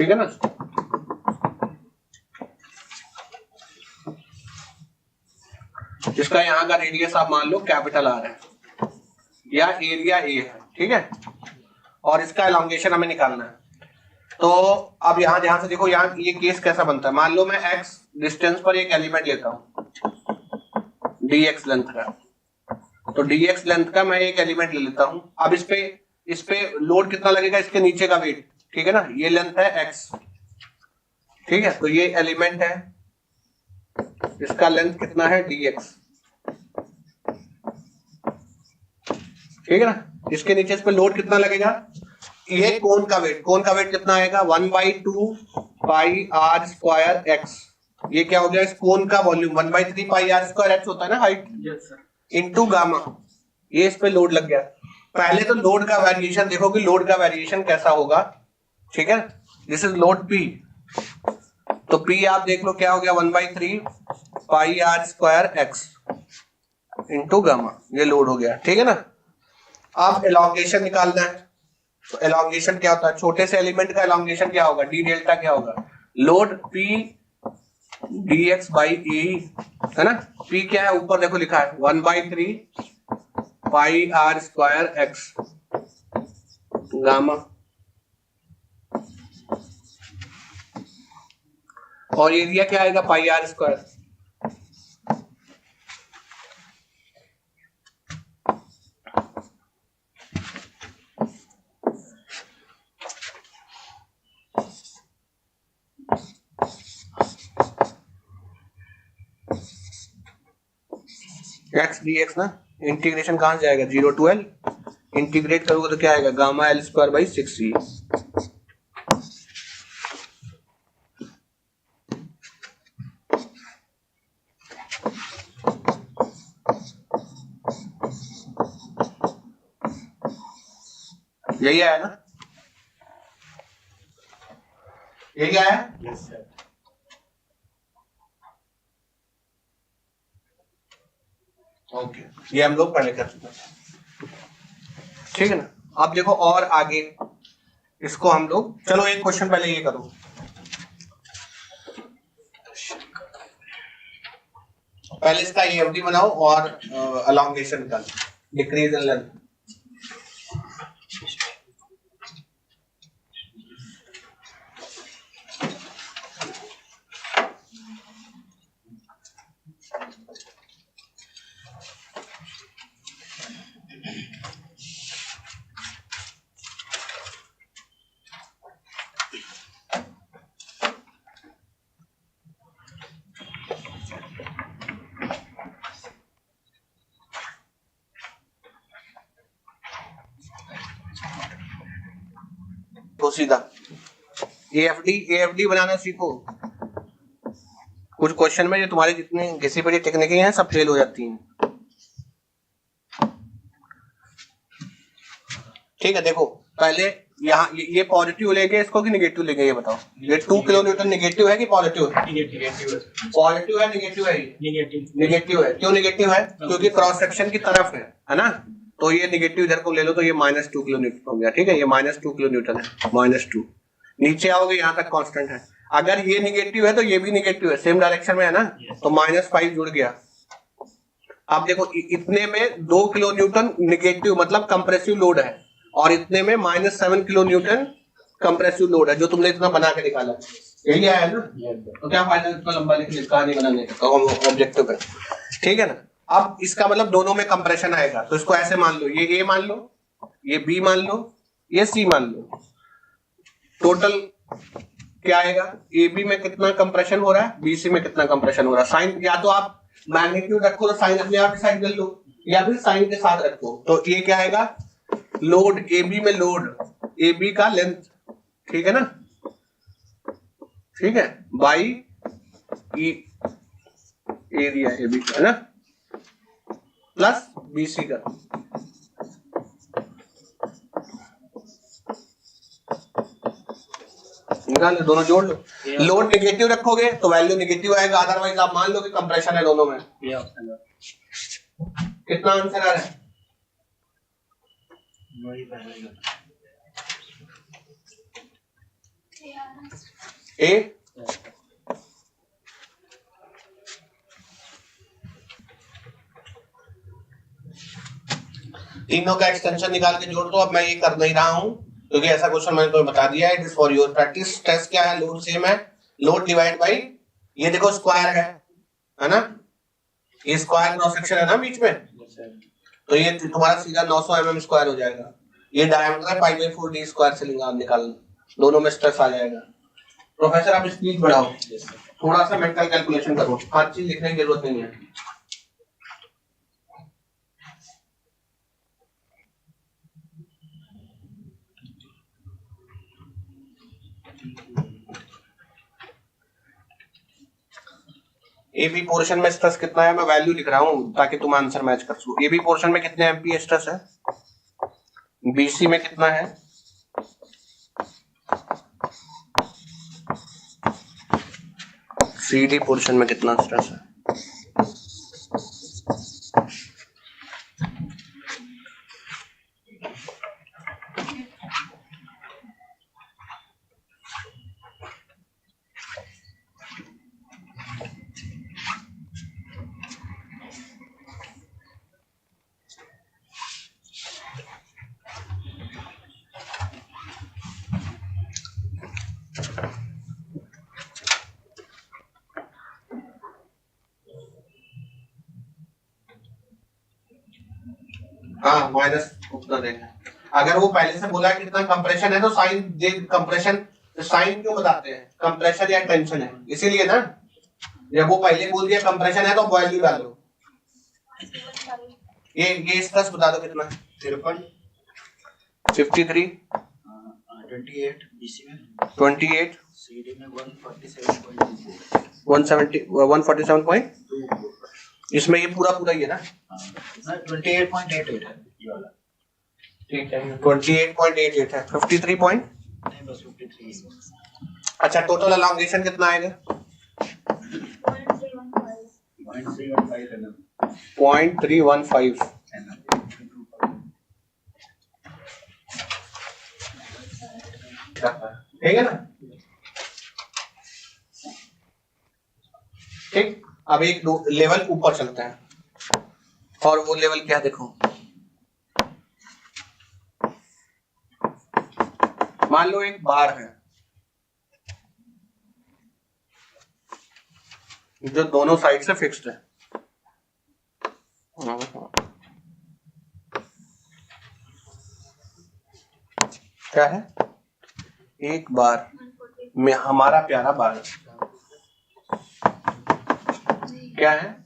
ठीक है ना। इसका यहाँ का रेडियस आप मान लो कैपिटल आर है या एरिया ए है, ठीक है, और इसका एलोंगेशन हमें निकालना है। तो अब यहाँ ध्यान से देखो, यहाँ ये केस कैसा बनता है। मान लो मैं x डिस्टेंस पर एक एलिमेंट लेता हूँ dx लेंथ का, तो dx लेंथ का मैं एक एलिमेंट ले लेता हूँ। अब इस पे लोड कितना लगेगा, इसके नीचे का वेट, ठीक है ना। ये लेंथ है x, ठीक है, तो ये एलिमेंट है, इसका लेंथ कितना है dx, ठीक है ना। इसके नीचे इस पे लोड कितना लगेगा, ये कोन का वेट कितना आएगा 1/2 पाई आर स्क्वायर एक्स। ये क्या हो गया, इस कोन का volume 1/3 pi r square x होता है ना हाइट, इनटू गामा। ये इस पे लोड लग गया। पहले तो लोड का वेरिएशन देखो कि लोड का वेरिएशन कैसा होगा, ठीक है। दिस इज लोड पी, तो पी आप देख लो क्या हो गया 1/3 pi r square x into gamma, ये लोड हो गया, ठीक है ना। अब एलोंगेशन निकालना है, तो एलोंगेशन क्या होता है, छोटे से एलिमेंट का एलोंगेशन क्या होगा, डी डेल्टा क्या होगा, लोड पी dx बाई ए, है ना। p क्या है, ऊपर देखो लिखा है 1/3 pi r square x gamma, और एरिया क्या आएगा pi r square. X d x ना, इंटीग्रेशन कहां से जाएगा 0 to L, इंटीग्रेट करोगे तो क्या आएगा gamma L square by 6e। यही आया ना, यही आया। Yes sir. ओके, ये हम लोग पढ़े कर चुके हैं, ठीक है ना। अब देखो और आगे इसको हम लोग, चलो एक क्वेश्चन पहले ये करो, पहले इसका EFD बनाओ और एलोंगेशन का डिक्रीज इन लेंथ। तो सीधा AFD बनाना सीखो। कुछ क्वेश्चन में जो तुम्हारी जितनी घिसी पिटी टेक्निकें हैं सब फेल हो जाती हैं, ठीक है। देखो पहले यहाँ ये पॉजिटिव लेंगे इसको कि निगेटिव लेंगे, ये बताओ। ये 2 किलो न्यूटन निगेटिव है कि पॉजिटिव है, पॉजिटिव है निगेटिव है, निगेटिव है। क्यों निगेटिव है, क्योंकि क्रॉस सेक्शन की तरफ है ना, तो ये निगेटिव इधर को ले लो तो ये -2 किलो न्यूटन हो गया, ठीक है। ये -2 किलो न्यूटन है, -2। नीचे आओगे यहाँ तक कांस्टेंट है। अगर ये निगेटिव है तो ये भी निगेटिव है, सेम डायरेक्शन में है ना, तो -5 जुड़ गया। अब देखो इतने में 2 किलो न्यूटन निगेटिव मतलब कंप्रेसिव लोड है, और इतने में -7 किलो न्यूटन कंप्रेसिव लोड है, जो तुमने इतना बना के निकाला। यही आया है ना, तो क्या फायदा इतना लंबा लिख कहानी बनाने का, ऑब्जेक्टिव पे, ठीक है ना। अब इसका मतलब दोनों में कंप्रेशन आएगा, तो इसको ऐसे मान लो, ये A मान लो, ये B मान लो, ये C मान लो। टोटल क्या आएगा, AB में कितना कंप्रेशन हो रहा है, BC में कितना कंप्रेशन हो रहा है। साइन या तो आप मैग्नीट्यूड रखो तो साइन अपने आप डिसाइड कर लो, या फिर साइन के साथ रखो। तो ये क्या आएगा, लोड AB में, लोड AB का लेंथ, ठीक है ना, ठीक है, बाई एरिया AB का, है ना, प्लस BC का। निकाल लो, दोनों जोड़ लो। लोड नेगेटिव रखोगे तो वैल्यू नेगेटिव आएगा, अदरवाइज आप मान लो कि कंप्रेशन है दोनों में। कितना आंसर आ रहा है, ए तीनों का एक्सटेंशन निकाल के जोड़ दो। अब मैं ये कर नहीं रहा हूं क्योंकि ऐसा क्वेश्चन मैंने तुम्हें बता दिया है। It is for your practice. Stress क्या है? लोड सेम है, लोड डिवाइड बाई ये देखो स्क्वायर है ना, ये स्क्वायर क्रॉस सेक्शन है ना बीच में, तो ये तुम्हारा सीधा 900 mm स्क्वायर हो जाएगा। ये डायमीटर है π/4 d स्क्वायर से निकालना, दोनों में स्ट्रेस आ जाएगा। प्रोफेसर आप स्पीड बढ़ाओ, थोड़ा सा मेंटल कैलकुलेशन करो, हर चीज लिखने की जरूरत नहीं है। ए बी पोर्शन में स्ट्रेस कितना है मैं वैल्यू लिख रहा हूं ताकि तुम आंसर मैच कर सको। ए बी पोर्शन में कितने एमपी स्ट्रेस है, बीसी में कितना है, सी डी पोर्शन में कितना स्ट्रेस है। हाँ माइनस उतना देना। अगर वो पहले से बोला कि कितना कंप्रेशन है तो साइन दे, कंप्रेशन साइन क्यों बताते हैं, कंप्रेशन या टेंशन है इसीलिए ना। जब वो पहले बोल दिया कंप्रेशन है तो वैल्यू डालो। ये स्ट्रेस बता दो कितना है, 53 28 बीसी में 28 सीडी में 147.2 इसमें ये पूरा ही है ना 28.88 है ये वाला, ठीक है 28.88 है 53 पॉइंट नहीं बस 53। अच्छा टोटल एलोंगेशन कितना आएगा 0.315 ठीक है ना। ठीक, अब एक लेवल ऊपर चलते हैं और वो लेवल क्या देखो, मान लो एक बार है जो दोनों साइड से फिक्स्ड है। क्या है, एक बार में हमारा प्यारा बार क्या है,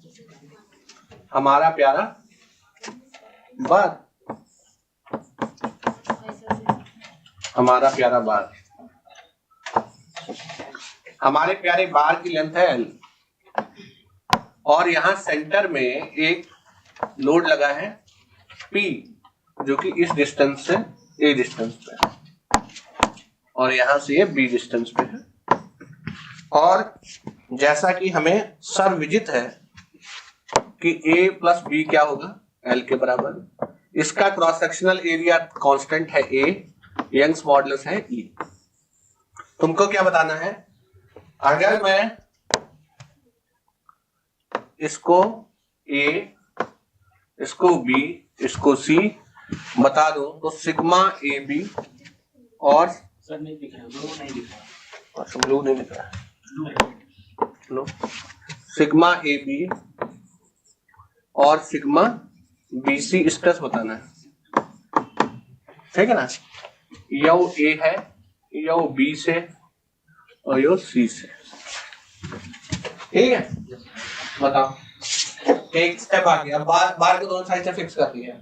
हमारा प्यारा बार, हमारा प्यारा बार, हमारे प्यारे बार की लेंथ है L और यहां सेंटर में एक लोड लगा है P जो कि इस डिस्टेंस से A डिस्टेंस पे है और यहां से ये B डिस्टेंस पे है। और जैसा कि हमें सर्वविदित है कि A प्लस B क्या होगा L के बराबर, इसका क्रॉस सेक्शनल एरिया कांस्टेंट है A, यंग्स मॉडुलस है E। तुमको क्या बताना है, अगर मैं इसको A, इसको B, इसको C बता दो तो सिग्मा AB और सर नहीं दिख रहा, ब्लू नहीं दिख रहा, अच्छा ब्लू नहीं दिख रहा, लो सिग्मा AB और सिग्मा BC स्ट्रेस बताना है, ठीक है ना। यो A है, यो B से और यो C से, ठीक है। बताओ एक स्टेप आ गया, बार को दोनों साइड से फिक्स कर दिया।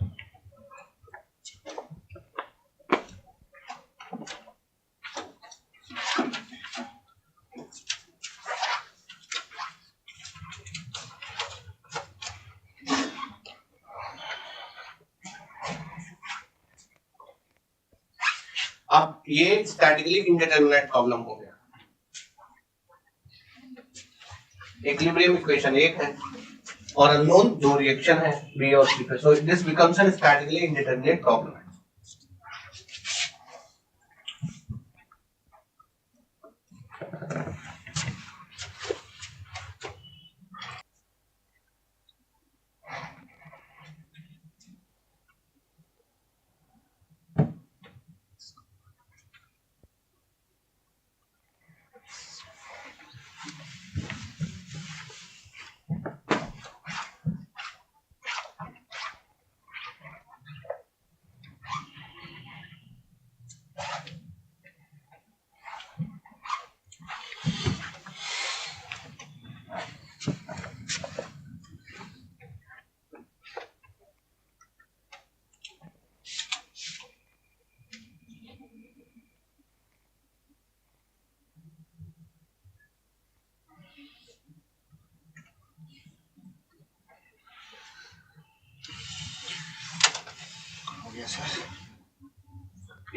अब ये स्टैटिकली इंडिटरमिनेट प्रॉब्लम हो गया। इक्विलिब्रियम इक्वेशन एक है और अननोन दो रिएक्शन है बी और सी पे, so this becomes N statically indeterminate problem.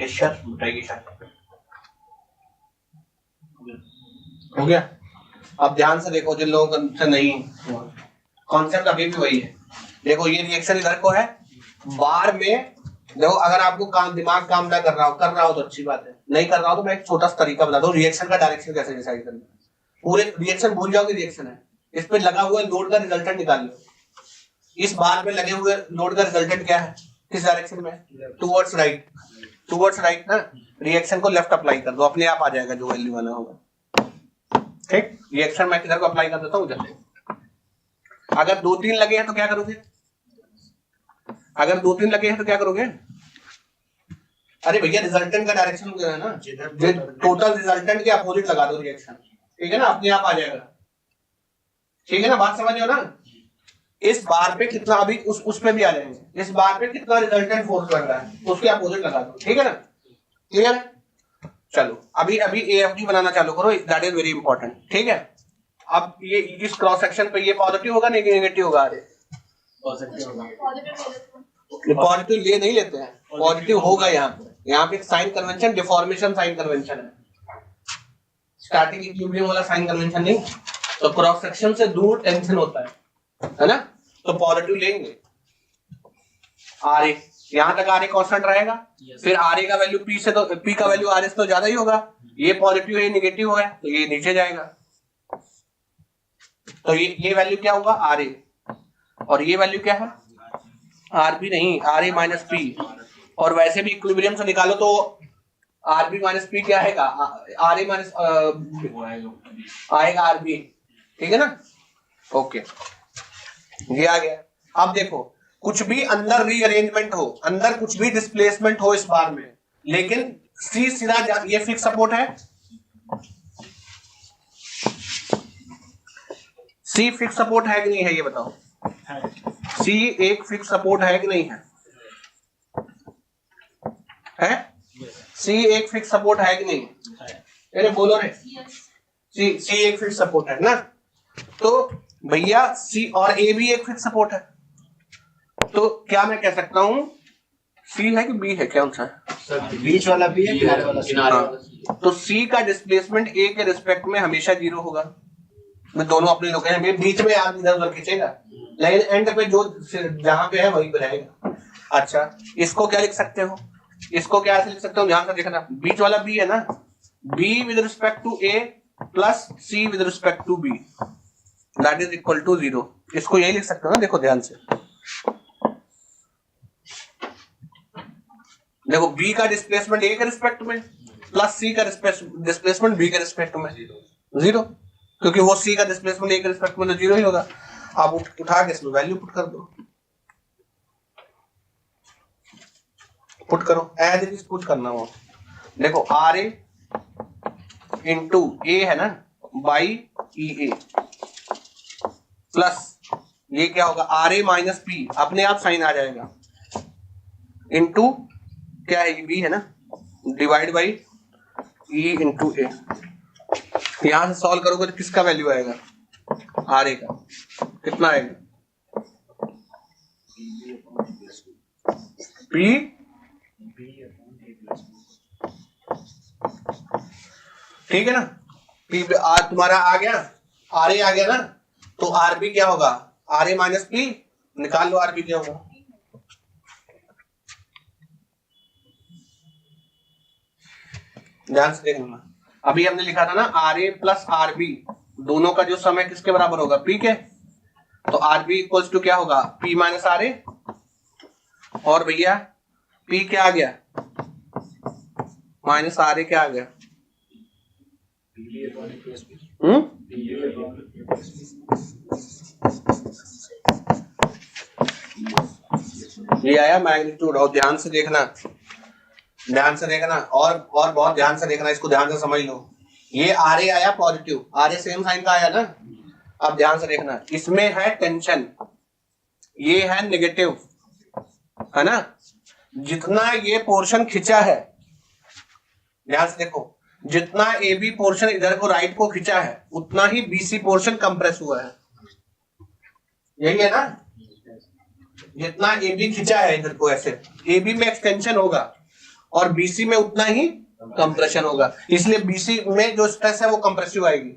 Pressure rotation. हो गया। अब ध्यान से देखो, जिन लोगों से नहीं, कॉन्सेप्ट अभी भी वही है। देखो ये रिएक्शन इधर को है, बार में देखो, अगर आपको दिमाग काम ना कर रहा हो तो अच्छी बात है, नहीं कर रहा हो तो मैं एक छोटा सा तरीका बता दूं रिएक्शन का डायरेक्शन कैसे डिसाइड करना। पूरे रिएक्शन भूल जाओगे, रिएक्शन है, इस पे लगा हुआ लोड का रिजल्टेंट निकाल लो। इस बार पे लगे हुए लोड का रिजल्टेंट क्या है, किस डायरेक्शन में, टुवर्ड्स राइट, टुवर्ड्स राइट ना। रिएक्शन को लेफ्ट अप्लाई कर दो, अपने आप आ जाएगा जो वैल्यू आना होगा। ठीक, रिएक्शन मैं किधर को अप्लाई कर देता हूँ, उधर। अगर 2-3 लगे हैं तो क्या करोगे, अगर 2-3 लगे हैं तो क्या करोगे, अरे भैया रिजल्टेंट का डायरेक्शन है ना, टोटल रिजल्टेंट के अपोजिट लगा दो रिएक्शन, ठीक है ना, अपने आप आ जाएगा। ठीक है ना, बात समझ रहे हो ना। इस बार पे कितना, अभी उस पे भी आ जाएंगे, इस बार पे कितना रिजल्टेंट फोर्स लग रहा है उसके अपोजिट लगा दो, ठीक है ना, क्लियर। चलो अभी AFD बनाना चालू करो, दैट इज वेरी इंपॉर्टेंट। ठीक है, अब ये इस क्रॉस सेक्शन पे ये पॉजिटिव होगा नेगेटिव होगा, अरे पॉजिटिव ले नहीं लेते हैं, पॉजिटिव होगा। यहाँ पे sign convention deformation sign convention है, स्टैटिक इक्विलिब्रियम वाला साइन कन्वेंशन नहीं। तो क्रॉस सेक्शन से दूर टेंशन होता है ना, तो पॉजिटिव लेंगे। RA यहाँ तक RA कांस्टेंट रहेगा, फिर RA का वैल्यू P से, तो P का वैल्यू RA से तो ज्यादा ही होगा। ये पॉजिटिव है, नेगेटिव है, तो ये नीचे जाएगा। तो ये वैल्यू क्या होगा, RA, और ये वैल्यू क्या है, RB नहीं, RA माइनस P। और वैसे भी इक्विलिब्रियम से निकालो तो RB माइनस P क्या आएगा, RA माइनस आएगा RB, ठीक है ना। ओके, ये आ गया। अब देखो, कुछ भी अंदर रीअरेंजमेंट हो, अंदर कुछ भी डिस्प्लेसमेंट हो इस बार में, लेकिन C सीधा, ये फिक्स सपोर्ट है, C फिक्स सपोर्ट है कि नहीं है, ये बताओ। C एक फिक्स सपोर्ट है कि नहीं है, है? C एक फिक्स सपोर्ट है कि नहीं, अरे बोलो रे। C एक फिक्स सपोर्ट है ना, तो भैया C और A भी एक फिक्स सपोर्ट है। तो क्या मैं कह सकता हूं, C है कि B है, कौन सा है, बीच वाला B है, किनारे वाला C। तो C का डिस्प्लेसमेंट A के रिस्पेक्ट में हमेशा 0 होगा। मैं दोनों अपने लोकेशन में, बीच में आप इधर उधर खींचेगा, लेकिन एंड पे जो जहां पे है वहीं पे रहेगा। अच्छा, इसको क्या लिख सकते हो, इसको क्या ऐसे लिख सकते हो, ध्यान से देखना, बीच वाला B है ना, B with respect to A plus C with respect to B that is equal to 0। इसको यही लिख सकते हो ना, देखो ध्यान से, देखो B का डिस्प्लेसमेंट A के रिस्पेक्ट में प्लस C का डिस्प्लेसमेंट B के रिस्पेक्ट में 0, क्योंकि वो C का डिस्प्लेसमेंट A के रिस्पेक्ट में तो 0 ही होगा। अब उठा के इसमें वैल्यू पुट कर दो, पुट करो, एज इट इज पुट करना हो। देखो RA इंटू A है ना, बाई EA प्लस ये क्या होगा, RA माइनस P, अपने आप साइन आ जाएगा, इंटू क्या है, B है ना, divide by E into A। यहां से सॉल्व करोगे तो किसका वैल्यू आएगा, RA का कितना आएगा, P ठीक है ना, P तुम्हारा आ गया, RA आ गया ना, तो RB क्या होगा, RA माइनस P, निकाल लो RB क्या होगा। ध्यान से देखना, अभी हमने लिखा था ना RA प्लस RB दोनों का जो सम है किसके बराबर होगा, P के। तो RB इक्वल्स टू क्या होगा, P माइनस RA, और भैया P क्या आ गया, माइनस RA क्या आ गया, ये आया मैग्नीट्यूड। और ध्यान से देखना, ध्यान से देखना, और बहुत ध्यान से देखना, इसको ध्यान से समझ लो। ये RA आया पॉजिटिव, RA सेम साइन का आया ना। अब ध्यान से देखना, इसमें है टेंशन, ये है नेगेटिव, है ना। जितना ये पोर्शन खिंचा है, ध्यान से देखो, जितना AB पोर्शन इधर को राइट को खिंचा है, उतना ही BC पोर्शन कंप्रेस हुआ है, यही है ना। जितना AB खिंचा है इधर को, ऐसे AB में एक्सटेंशन होगा, और बीसी में उतना ही कंप्रेशन होगा, इसलिए बीसी में जो स्ट्रेस है वो कंप्रेसिव आएगी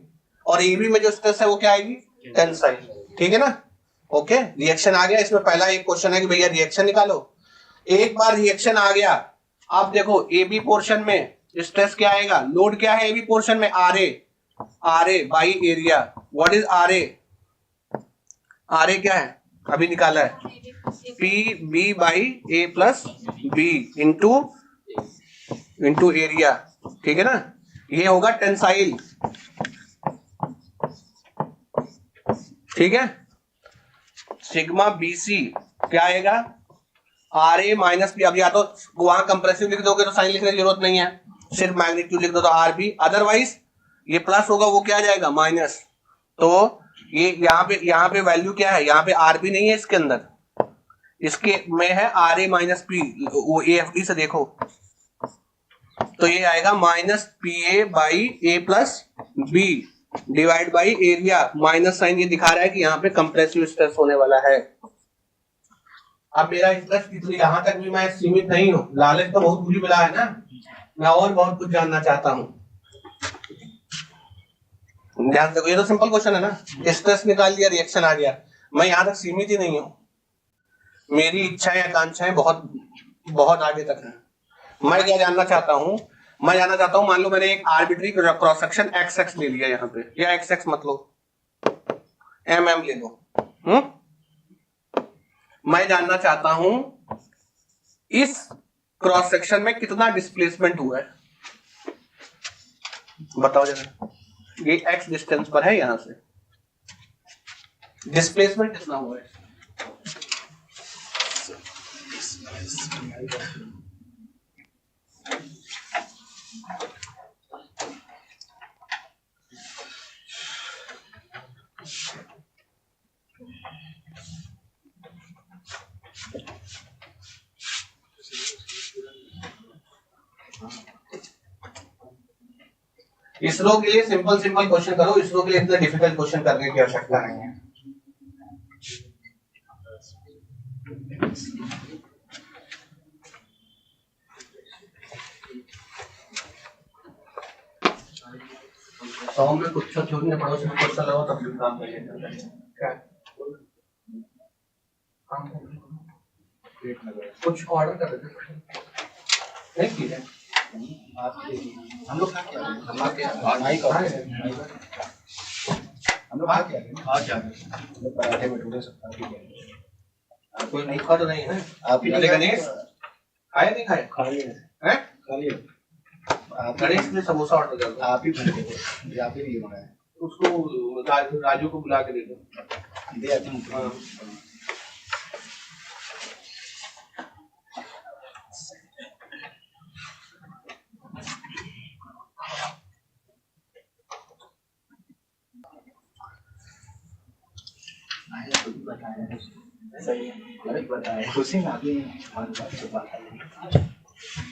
और एबी में जो स्ट्रेस है वो क्या आएगी, टेंसाइल। ठीक है ना? ओके, रिएक्शन आ गया। इसमें पहला एक क्वेश्चन है कि भैया रिएक्शन निकालो। एक बार रिएक्शन आ गया, अब देखो एबी पोर्शन में स्ट्रेस क्या आएगा, लोड क्या है एबी पोर्शन में, R A by area. What is R A? R A क्या है, अभी निकाला है, P B by A plus B into area. ठीक है ना? ये होगा टेंसाइल। ठीक है, सिग्मा बीसी क्या आएगा, आर ए माइनस पी। अब या तो वहां कंप्रेसिव लिख दोगे तो साइन लिखने की जरूरत नहीं है, सिर्फ मैग्नीट्यूड लिख दो तो आर बी, अदरवाइज ये प्लस होगा वो क्या आ जाएगा, माइनस। तो ये यहाँ पे वैल्यू क्या है, यहाँ पे आर बी नहीं है इसके अंदर, इसके में है आर ए माइनस पी। वो ए एफ डी से देखो तो ये आएगा minus P A by A plus B divide by area. Minus sign ये दिखा रहा है कि यहाँ पे कंप्रेसिव स्ट्रेस होने वाला है। अब मेरा इंटरेस्ट यहाँ तक भी मैं सीमित नहीं हूँ, लालच तो बहुत बुरी बला है ना, मैं और बहुत कुछ जानना चाहता हूँ। ध्यान देखो, ये तो सिंपल क्वेश्चन है ना, स्ट्रेस निकाल लिया, रिएक्शन आ गया। मैं यहाँ तक सीमित ही नहीं हूँ, मेरी इच्छाएं आकांक्षाएं बहुत बहुत आगे तक है। मैं क्या जानना चाहता हूँ, मैं जानना चाहता हूँ, मान लो मैंने एक arbitrary cross section x x ले लिया यहाँ पे, या एक्स एक्स मत लो, एम एम ले लो। मैं जानना चाहता हूं इस क्रॉस सेक्शन में कितना डिस्प्लेसमेंट हुआ है, बताओ जरा। ये एक्स डिस्टेंस पर है, यहां से डिस्प्लेसमेंट कितना हुआ है? इसरो के लिए सिंपल क्वेश्चन करो, इसरो के लिए इतना डिफिकल्ट क्वेश्चन करने की आवश्यकता नहीं है। सौ में कुछ छोड़ने पड़ोस में क्वेश्चन लगाओ तब भी काम करेगा। क्या कुछ ऑर्डर कर देते नहीं की है, हम लोग पराठे में ढूंढे सकता कोई नहीं खा तो नहीं है आप ही गणेश खाए नहीं खाए खा लिए गणेश ने समोसा ऑर्डर कर दो, आप ही आप ही नहीं बनाया, उसको राजू को बुला के दे दो, दे आते हैं। खुशी में आपने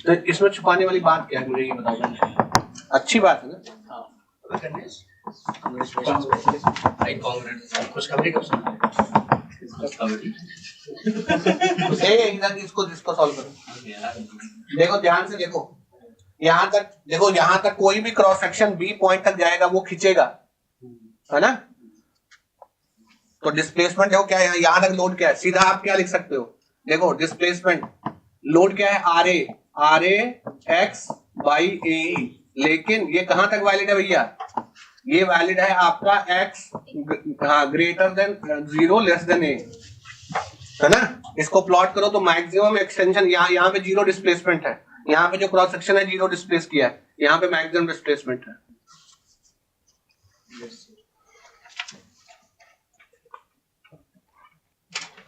तो इसमें छुपाने वाली बात क्या है, मुझे ये बताओ। अच्छी बात है ना। खुशखबरी कब सुना इसको सॉल्व करो। देखो ध्यान से देखो, यहाँ तक देखो, यहाँ तक कोई भी क्रॉस सेक्शन बी पॉइंट तक जाएगा वो खींचेगा, है ना? तो डिस्प्लेसमेंट देखो क्या है, यहाँ तक लोड क्या है, सीधा आप क्या लिख सकते हो, देखो डिस्प्लेसमेंट लोड क्या है, आर ए एक्स बाई ए, लेकिन ये कहां तक वैलिड है भैया, ये वैलिड है आपका x greater than 0 less than A, है ना? इसको प्लॉट करो तो मैक्सिमम एक्सटेंशन यहाँ पे 0 डिस्प्लेसमेंट है, यहाँ पे जो क्रॉस सेक्शन है 0 डिस्प्लेस किया है, यहाँ पे मैक्सिमम डिस्प्लेसमेंट है।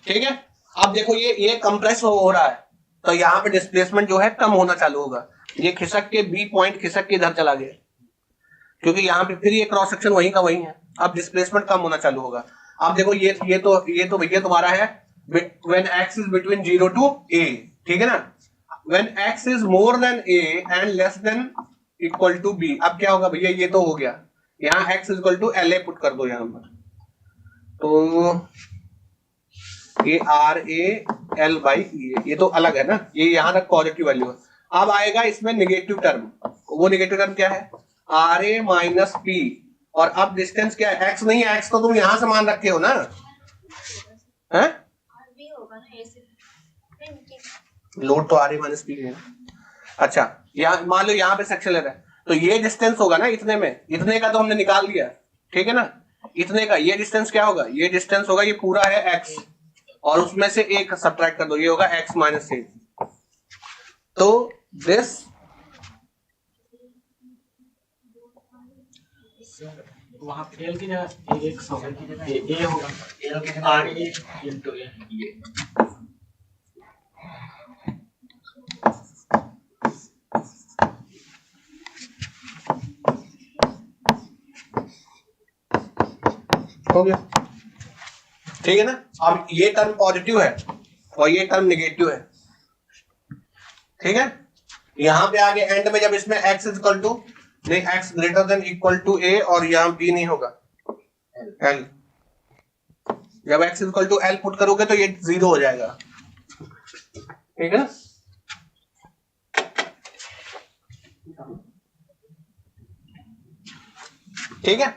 ठीक है, अब देखो ये कंप्रेस हो रहा है तो यहाँ पे डिस्प्लेसमेंट जो है कम होना चालू होगा, ये खिसक के बी पॉइंट खिसक के इधर चला गया, क्योंकि यहाँ पे फिर ये क्रॉस सेक्शन वही का वही है, अब डिस्प्लेसमेंट कम होना चालू होगा। अब देखो ये तो भैया तुम्हारा है when x is between 0 to a, ठीक है ना? When x is more than a and less than equal to b, अब क्या होगा भैया, ये तो हो गया, यहाँ x is equal to LA put कर दो यहाँ पर, तो ये आर ए एल बाई ये तो अलग है ना, ये यहाँ तक पॉजिटिव वैल्यू है। अब आएगा इसमें नेगेटिव टर्म, वो नेगेटिव टर्म क्या है, आर ए माइनस पी, और अब डिस्टेंस क्या है, एक्स नहीं है, एक्स तो तुम यहां से मान रखे हो ना, है लोड तो आर ए माइनस पी है। अच्छा यहाँ मान लो यहाँ पे सेक्शन ले रहा है, तो ये डिस्टेंस होगा ना इतने में, इतने का तो हमने निकाल लिया, ठीक है ना, इतने का ये डिस्टेंस क्या होगा, ये डिस्टेंस होगा, ये पूरा है एक्स, और उसमें से एक सब्ट्रैक्ट कर दो, ये होगा एक्स माइनस ए। तो दिस वहाँ एल की जगह एक्स होगा, ए होगा, एल की जगह आर ए इनटू ए। हो गया, ठीक है ना। अब ये टर्म पॉजिटिव है और ये टर्म नेगेटिव है, ठीक है। यहां पे आगे एंड में जब इसमें x इक्वल टू नहीं, x greater than equal to a, और यहां b नहीं होगा l, जब x equal to l put करोगे तो ये 0 हो जाएगा, ठीक है ना। ठीक है,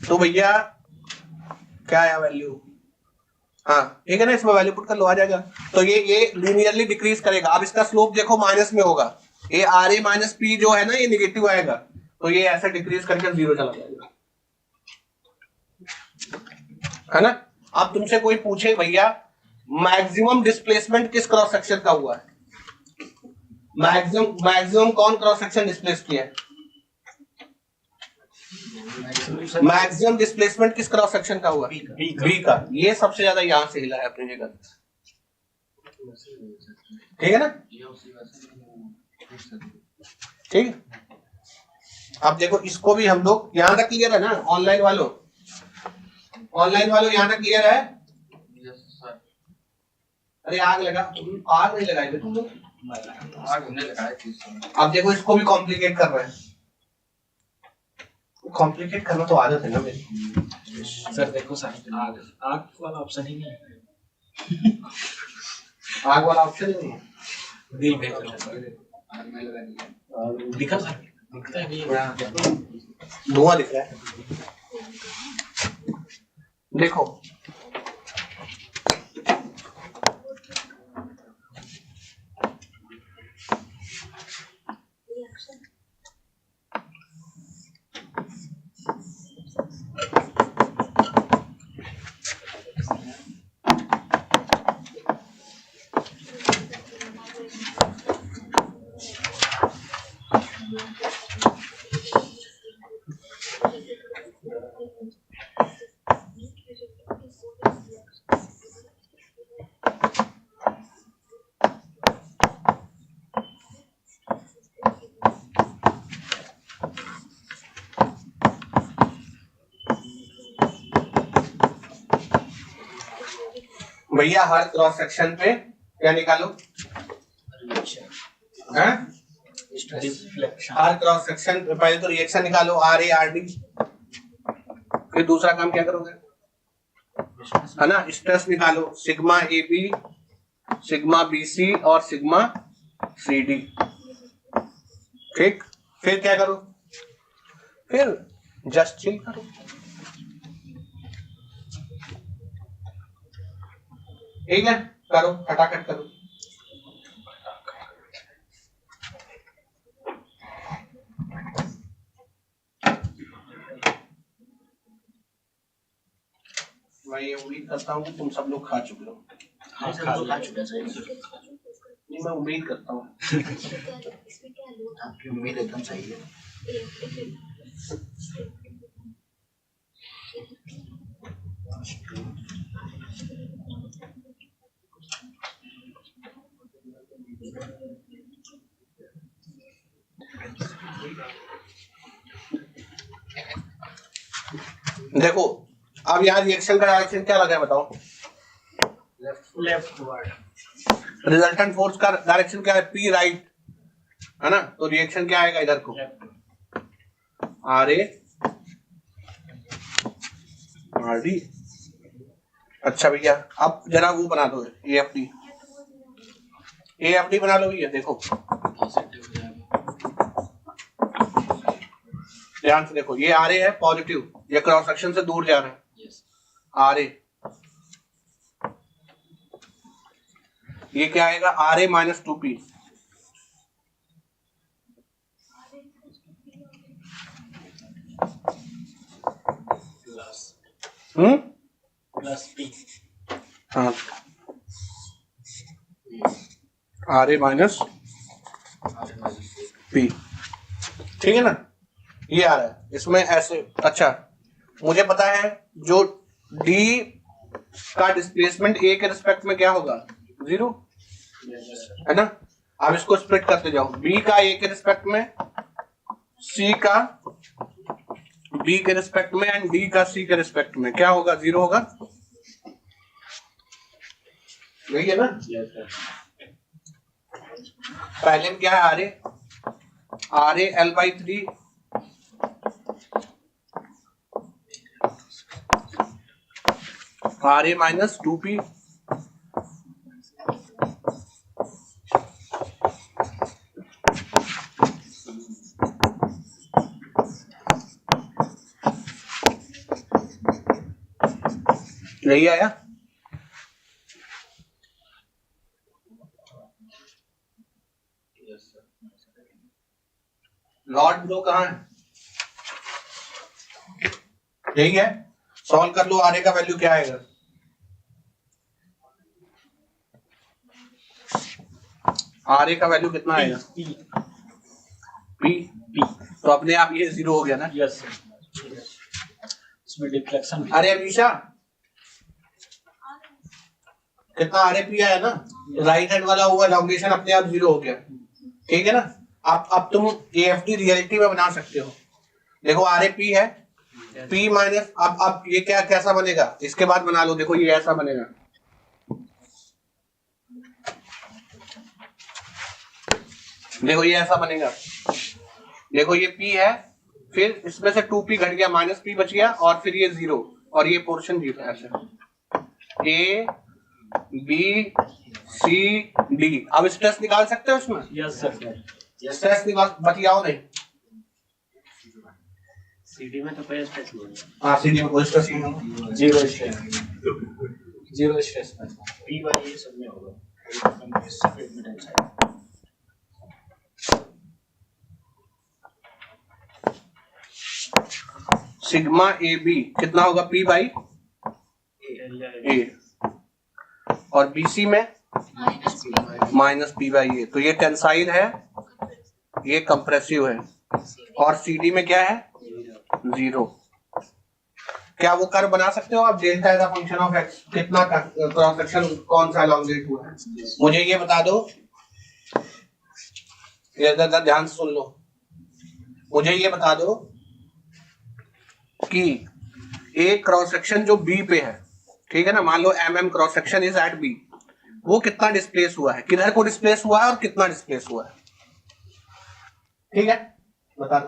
तो भैया क्या आया वैल्यू, हाँ ठीक है ना, इसमें वैल्यू पुट कर लो, आ जाएगा। तो ये लीनियरली डिक्रीज करेगा। अब इसका स्लोप देखो माइनस में होगा, ये आर ए माइनस पी जो है ना, ये निगेटिव आएगा, तो ये ऐसे डिक्रीज करके 0 चला जाएगा, है ना। अब तुमसे कोई पूछे भैया मैक्सिमम डिस्प्लेसमेंट किस क्रॉस सेक्शन का हुआ है, मैक्सिमम कौन क्रॉस सेक्शन डिस्प्लेस किया है, मैक्सिमम डिस्प्लेसमेंट किस क्रॉस सेक्शन का हुआ, बी का। ये सबसे ज्यादा यहां से हिला है अपनी जगह, ठीक है ना। ठीक है, अब देखो इसको भी हम लोग, यहां तक क्लियर है ना, ऑनलाइन वालों यहां तक क्लियर है। अरे आग नहीं लगाए तुम लोग, अब देखो इसको भी कॉम्प्लिकेट कर रहे हैं, कॉम्प्लिकेट करना तो आदत है ना मेरी। सर देखो सर, आग वाला ऑप्शन ही नहीं है। आग वाला ऑप्शन ही नहीं है, दिल भेज दिखा सर, दिखता है भैया, धुआं दिख रहा है, देखो भैया हर क्रॉस सेक्शन पे क्या निकालो, हर क्रॉस सेक्शन पे पहले तो रिएक्शन निकालो, आर ए आर डी, फिर दूसरा काम क्या करोगे, है ना, स्ट्रेस निकालो, sigma A B, sigma B C और सिग्मा सी डी, ठीक। फिर क्या करो, फिर जस्ट चिल करो, ठीक है, करो फटाफट करो। मैं ये उम्मीद करता हूँ कि तुम सब लोग खा चुके हो। हाँ खा चुके हैं सही। नहीं मैं उम्मीद करता हूँ। आपकी उम्मीद एकदम सही है। देखो अब यहाँ रिएक्शन का डायरेक्शन क्या लगा है बताओ, लेफ्ट वर्ड। रिजल्टेंट फोर्स का डायरेक्शन क्या है, पी राइट, है ना, तो रिएक्शन क्या आएगा इधर को, आर ए आर डी। अच्छा भैया अब जरा वो बना दो ए एफ डी बना लो भैया, देखो ध्यान से देखो, ये आर ए है पॉजिटिव, ये क्रॉस सेक्शन से दूर जा रहा है, यस आर ए, ये क्या आएगा R A minus 2p, plus P हाँ आर ए माइनस पी, ठीक है ना, ये आ रहा है इसमें ऐसे। अच्छा मुझे पता है जो डी का डिस्प्लेसमेंट ए के रिस्पेक्ट में क्या होगा 0, है ना। अब इसको स्प्लिट करते जाओ, बी का ए के रिस्पेक्ट में, सी का बी के रिस्पेक्ट में एंड डी का सी के रिस्पेक्ट में क्या होगा 0 होगा, यही है ना। पहले में क्या है R A L by 3 R A minus 2p यही आया। लॉर्ड ब्रो कहाँ है, यही है। सॉल्व कर लो, आर ए का वैल्यू क्या आएगा, आर ए का वैल्यू कितना आएगा पी पी, तो अपने आप ये 0 हो गया ना। यस इसमें डिफ्लेक्शन अरे अमीशा कितना आर ए पी आया ना, राइट हैंड वाला हुआ एलोंगेशन अपने आप 0 हो गया, ठीक है ना। अब तुम एएफडी रियलिटी में बना सकते हो, देखो आर ए पी है, पी माइनस, अब ये क्या कैसा बनेगा, इसके बाद बना लो, देखो ये ऐसा बनेगा, देखो ये ऐसा बनेगा, देखो ये P है, फिर इसमें से 2p घट गया, माइनस p बच गया, और फिर ये 0 और ये पोर्शन 0, ऐसे A B C D। अब स्ट्रेस निकाल सकते हो इसमें, यस सर स्ट्रेस निकाल, बतियाओ नहीं, सीडी में तो कोई स्ट्रेस नहीं है, हाँ सीडी में कोई स्ट्रेस नहीं होगा, जीरो स्ट्रेस पी वाली ये सब में होगा। सिग्मा ए बी कितना होगा P बाई ए, और BC में माइनस P बाई ए, तो ये टेंसाइल है, ये कंप्रेसिव है, और CD में क्या है 0। क्या वो कर्व बना सकते हो आप, delta as a function of x, कितना क्रॉस सेक्शन कौन सा एलोंगेट हुआ है, मुझे ये बता दो, ये ध्यान से सुन लो, मुझे ये बता दो कि एक क्रॉस सेक्शन जो B पे है, ठीक है ना, मान लो mm cross section is at B, वो कितना डिस्प्लेस हुआ है, किधर को डिस्प्लेस हुआ है और कितना डिस्प्लेस हुआ है, ठीक है बता दो।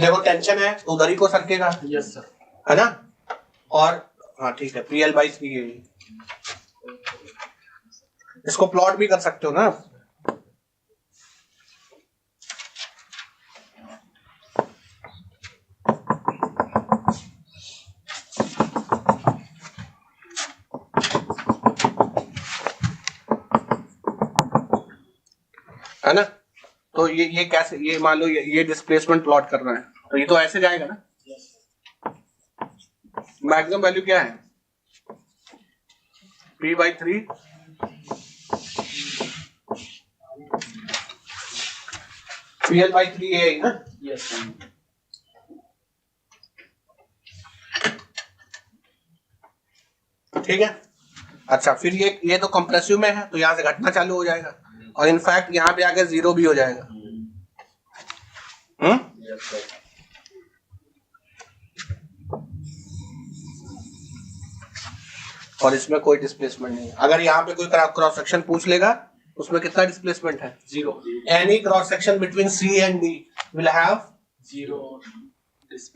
देखो टेंशन है तो उधर ही को सरकेगा, यस सर, है ना, और हाँ ठीक है PL/3 है, इसको प्लॉट भी कर सकते हो ना। है ना, तो ये कैसे, ये मान लो ये डिस्प्लेसमेंट प्लॉट करना है, तो ये तो ऐसे जाएगा ना। मैक्सिमम वैल्यू क्या है P/3 PL/3 है ना, यस ठीक है। अच्छा फिर ये तो कंप्रेसिव में है, तो यहाँ से घटना चालू हो जाएगा, और इनफैक्ट यहाँ पे आके 0 भी हो जाएगा। और इसमें कोई डिस्प्लेसमेंट नहीं है। अगर यहाँ पे कोई क्रॉस सेक्शन पूछ लेगा उसमें कितना डिस्प्लेसमेंट है 0, any cross section between C and D will have 0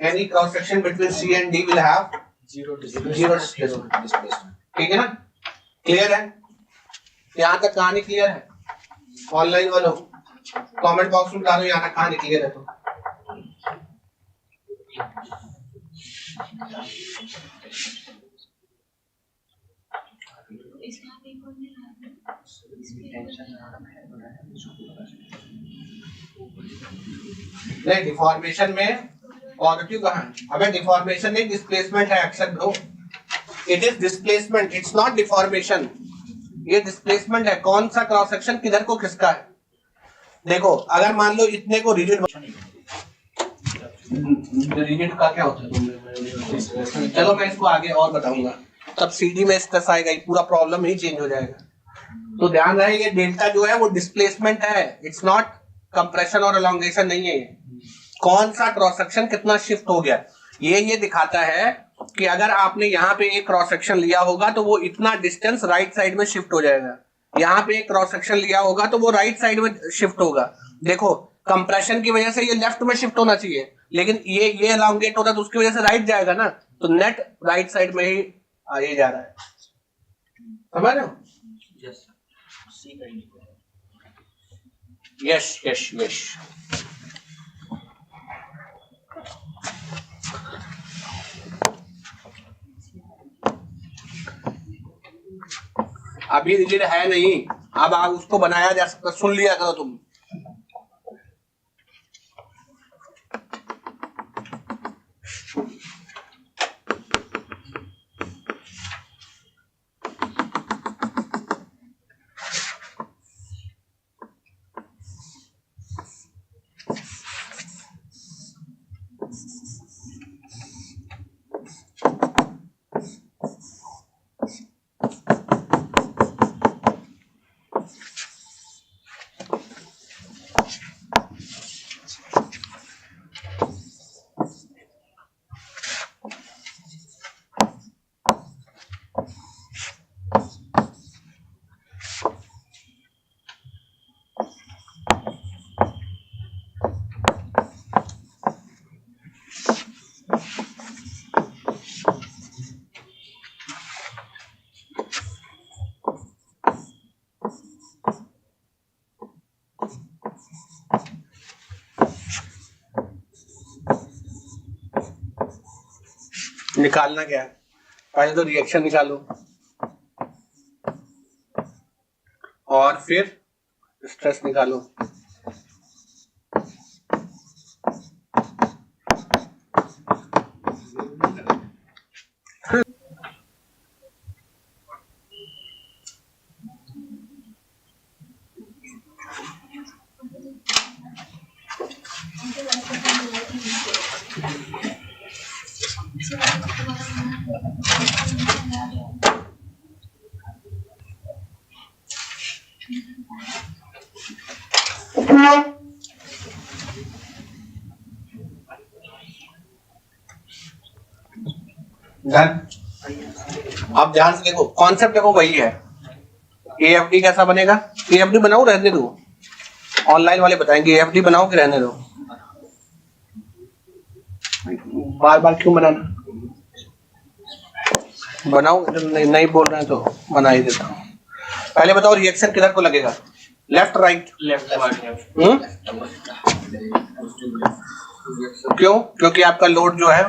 any cross section between C and D will have zero zero displacement, ठीक है ना। क्लियर है? यहाँ तक कहानी क्लियर है? ऑनलाइन वालों कमेंट बॉक्स में डालो यहाँ तक कहानी क्लियर है तो। नहीं, डिफॉर्मेशन में पॉजिटिव कहाँ है? अबे डिफॉर्मेशन नहीं, डिस्प्लेसमेंट है except bro. It is displacement, it's not deformation. ये डिस्प्लेसमेंट है। कौन सा क्रॉस सेक्शन किधर को खिसका है? देखो अगर मान लो इतने को रिजिड, रिजिड का क्या होता है? चलो मैं इसको आगे और बताऊंगा, तब सीडी में स्ट्रेस आएगा, ये पूरा प्रॉब्लम ही चेंज हो जाएगा। तो ध्यान रहे ये डेल्टा जो है वो डिस्प्लेसमेंट है, इट्स नॉट कंप्रेशन और एलोंगेशन नहीं है। कौन सा क्रॉस सेक्शन कितना शिफ्ट हो गया ये दिखाता है कि अगर आपने यहाँ पे एक क्रॉस सेक्शन लिया होगा तो वो इतना डिस्टेंस राइट साइड में शिफ्ट हो जाएगा। यहाँ पे एक क्रॉस सेक्शन लिया होगा तो वो राइट साइड में शिफ्ट होगा। देखो कंप्रेशन की वजह से ये लेफ्ट में शिफ्ट होना चाहिए, लेकिन ये एलोंगेट होता तो उसकी वजह से राइट जाएगा ना, तो नेट राइट साइड में ही ये जा रहा है। समझ रहे हो? Yes yes yes. अभी रिजिड है नहीं, अब आप उसको बनाया जा सकता, सुन लिया करो तुम। निकालना क्या है? पहले तो रिएक्शन निकालो और फिर स्ट्रेस निकालो। अब ध्यान से देखो, कॉन्सेप्ट देखो वही है। एएफडी कैसा बनेगा? एएफडी बनाओ रहने दो, ऑनलाइन वाले बताएंगे एएफडी बनाओ कि रहने दो। बार बार क्यों बनाना? बनाओ, नहीं बोल रहे हैं तो बना ही देता हूँ। पहले बताओ रिएक्शन किधर को लगेगा? Left right? लेफ्ट। क्यों? क्योंकि आपका लोड जो है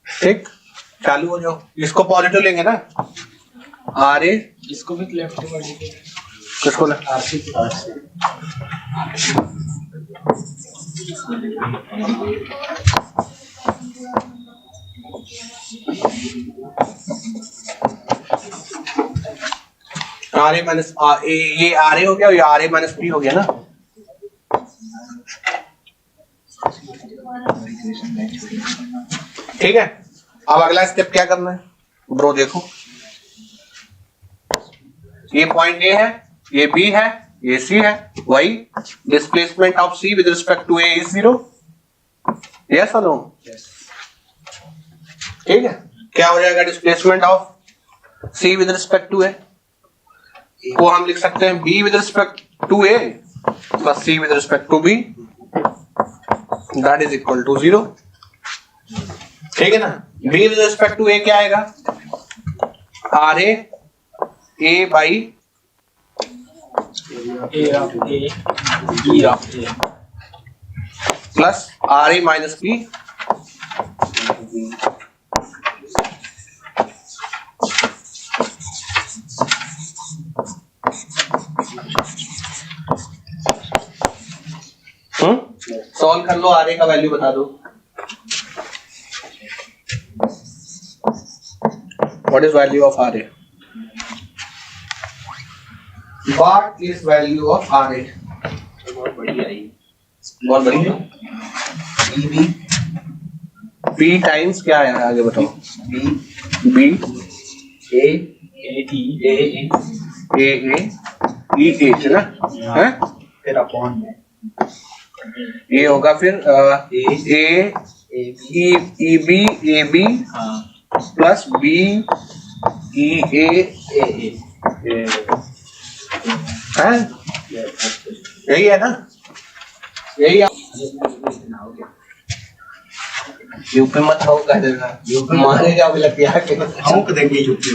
ठीक चालू हो जाओ। इसको पॉजिटिव लेंगे ना, आर ए, इसको भी लेफ्ट किसको आर ए माइनस ये आर ए हो गया, ये आर ए माइनस पी हो गया ना। ठीक है, अब अगला स्टेप क्या करना है ब्रो? देखो ये पॉइंट ए है, ये बी है, ये सी है, वही displacement of C with respect to A is 0। Yes और नो? ठीक है, क्या हो जाएगा displacement of C with respect to A? को हम लिख सकते हैं B with respect to A plus C with respect to B, that is equal to 0। ठीक है ना? B with respect to A क्या आएगा? R A by A of A, B of A. प्लस are A minus B solve कर लो, R A का value बता दो। What is value of R A? What is value of R A? बहुत बढ़िया है, बहुत बढ़िया। बी टाइम्स क्या है आगे बताओ? बी ए है ना, है फिर अपॉन में ये होगा, फिर A B plus B E A है, यही है ना, यही है। यूपी मत हो कह देगा, मारे जाओगे लग के हम को देंगे यूपी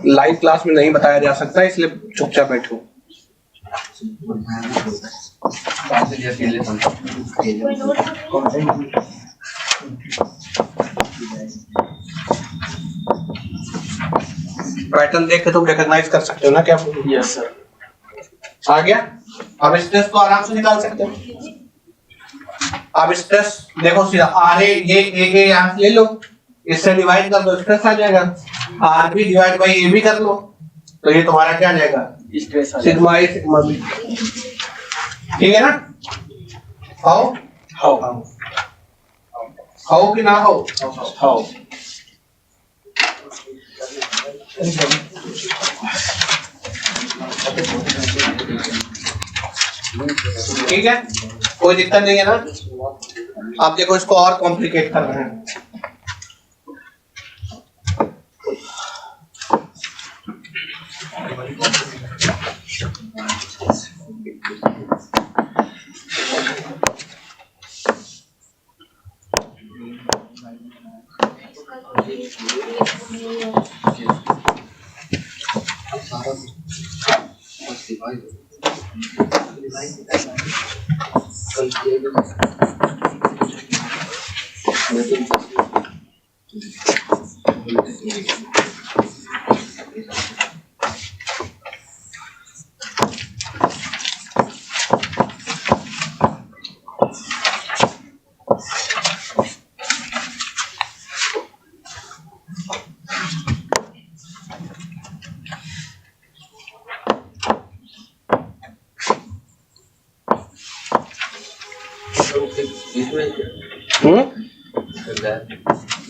लाइव क्लास में नहीं बताया जा सकता, इसलिए चुपचाप बैठो। पैटर्न देख के तुम रिकॉग्नाइज कर सकते हो ना क्या? Yes sir. आ गया? अब स्ट्रेस को आराम से निकाल सकते हो। अब स्ट्रेस देखो सीधा, आर ए ये यहाँ से ले लो, इससे डिवाइड कर दो, स्ट्रेस आ जाएगा। R B divide by A B कर लो, तो ये तुम्हारा क्या आ जाएगा? Stress sigma A sigma B. ठीक है ना? हाउ हाउ कि ना हो? हाउ। ठीक है, कोई दिक्कत नहीं है ना? आप देखो इसको और कॉम्प्लिकेट कर रहे हैं।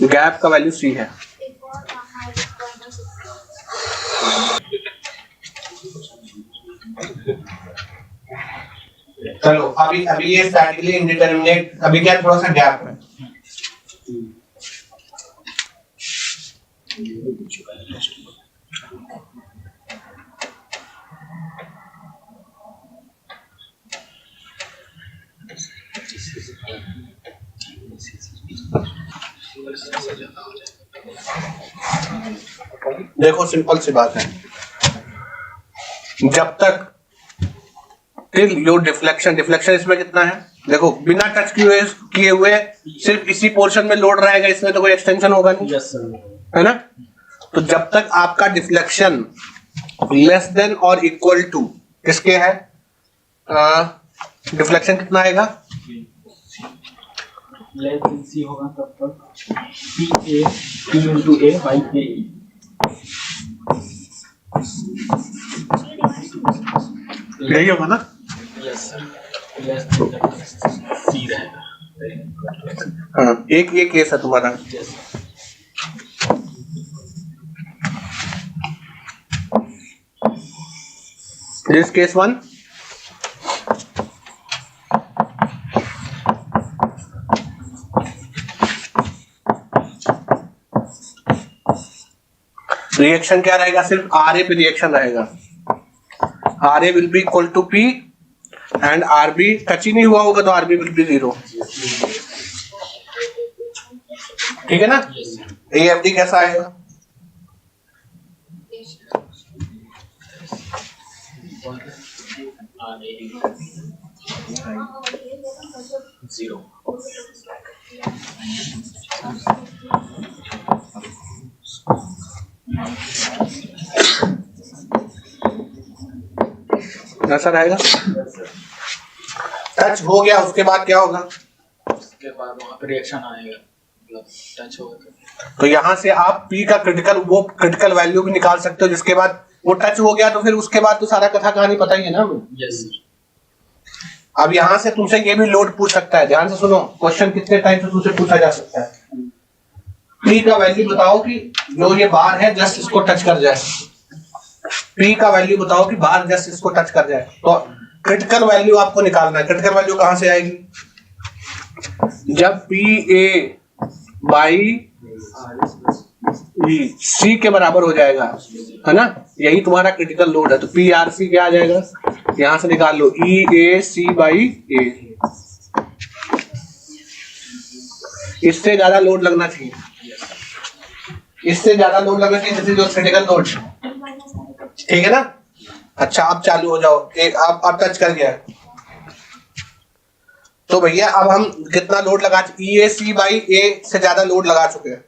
गैप का वैल्यू सी है। चलो अभी ये स्टैटिकली इंडिटरमिनेट, अभी क्या थोड़ा सा गैप है। देखो सिंपल सी बात है, जब तक टिल योर डिफ्लेक्शन इसमें कितना है देखो, बिना टच किए हुए सिर्फ इसी पोर्शन में लोड रहेगा, इसमें तो कोई एक्सटेंशन होगा नहीं। Yes sir. है ना? तो जब तक आपका डिफ्लेक्शन लेस देन और इक्वल टू किसके है, डिफ्लेक्शन कितना आएगा? लेस देन सी होगा तब तक P into A by A। यही होगा ना? Yes sir. लेस देन सी रहेगा। हाँ, एक ये केस है तुम्हारा। यस दिस केस 1, रिएक्शन क्या रहेगा? सिर्फ आर ए पे रिएक्शन रहेगा। R A will be equal to P and R B touch ही नहीं हुआ होगा तो आर बी विल बी 0। ठीक है ना? Yes sir. AFD कैसा आएगा? जीरो। ऐसा रहेगा। टच हो गया उसके बाद क्या होगा? उसके बाद वहाँ पे रिएक्शन आएगा, मतलब टच होगा तो यहाँ से आप P का क्रिटिकल वैल्यू भी निकाल सकते हो, जिसके बाद वो टच हो गया तो फिर उसके बाद तो सारा कथा कहानी पता ही है ना। Yes sir. अब यहाँ से तुमसे ये भी लोड पूछ सकता है, ध्यान से सुनो, क्वेश्चन कितने टाइम से तुमसे पूछा जा सकता है। P का वैल्यू बताओ कि जो ये बार है जस्ट इसको टच कर जाए। P का वैल्यू बताओ कि बार जस्ट इसको टच कर जाए। तो क्रिटिकल वैल्यू आपको निकालना है। क्रिटिकल वैल्यू कहां से आएगी? जब PA/C के बराबर हो जाएगा, है ना, यही तुम्हारा क्रिटिकल लोड है। तो PRC क्या आ जाएगा? यहां से निकाल लो EAC/A। इससे ज्यादा लोड लगना चाहिए, इससे ज्यादा लोड लगना चाहिए, जैसे जो क्रिटिकल लोड, ठीक है ना? अच्छा अब चालू हो जाओ। एक अब टच कर गया तो भैया अब हम कितना लोड लगा, EAC/A से ज्यादा लोड लगा चुके हैं।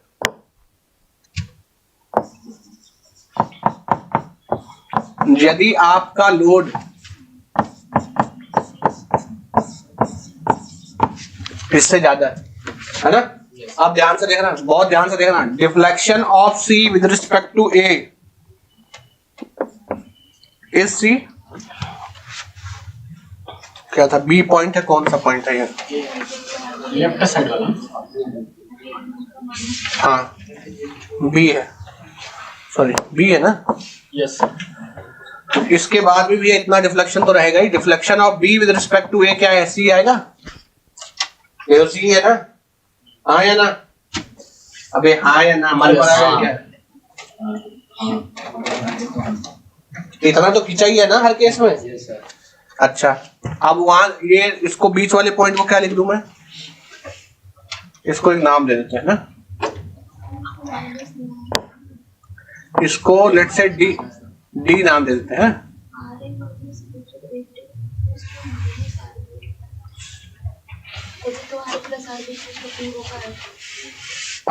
यदि आपका लोड इससे ज्यादा है ना, आप ध्यान से देखना, बहुत ध्यान से देखना, deflection of C with respect to A is C क्या था? B पॉइंट है, कौन सा पॉइंट है ये? लेफ्ट साइड वाला। हाँ B है, सॉरी B है ना। Yes sir. इसके बाद भी भैया इतना डिफ्लेक्शन तो रहेगा ही। Deflection of B with respect to A क्या है? C आएगा। ये तो C है ना, हाँ या ना? अबे हाँ या ना, हमारे पर आया क्या? इतना तो खींचा ही है ना हर केस में। Yes sir. अच्छा अब वहां ये इसको बीच वाले पॉइंट को क्या लिख दूं मैं? इसको एक नाम दे देते हैं ना, इसको लेट्स से D नाम दे देते हैं।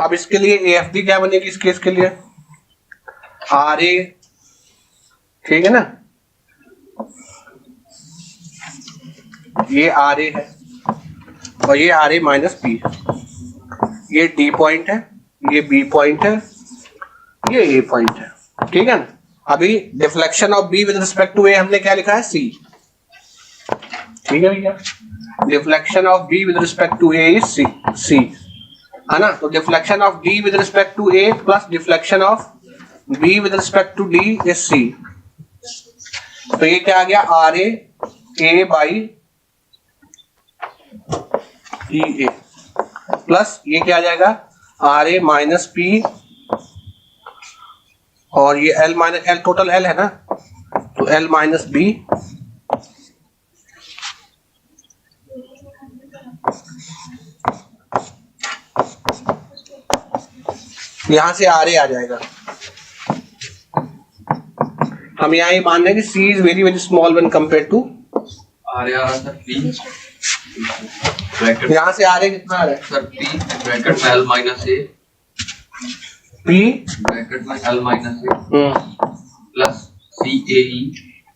अब इसके लिए AFD क्या बनेगी इस केस के लिए? RA, ठीक है ना, ये RA है और ये RA माइनस B है। ये D पॉइंट है, ये B पॉइंट है, ये A पॉइंट है, ठीक है ना। अभी deflection of B with respect to A हमने क्या लिखा है? C, ठीक है भैया। Deflection of B with respect to A is C, है ना। तो deflection of D with respect to A plus deflection of B with respect to D is C। तो ये क्या आ गया? RA A/EA प्लस ये क्या आ जाएगा? RA माइनस P और ये L minus L, total L है ना, तो L माइनस B यहां से RA आ जाएगा। हम यहाँ ये मान रहे हैं कि C is very very small when compare to RA आ रहा सर P ब्रैकेट, यहाँ से RA कितना आ रहा है सर P ब्रैकेट में L minus A, P bracket में L minus A plus CAE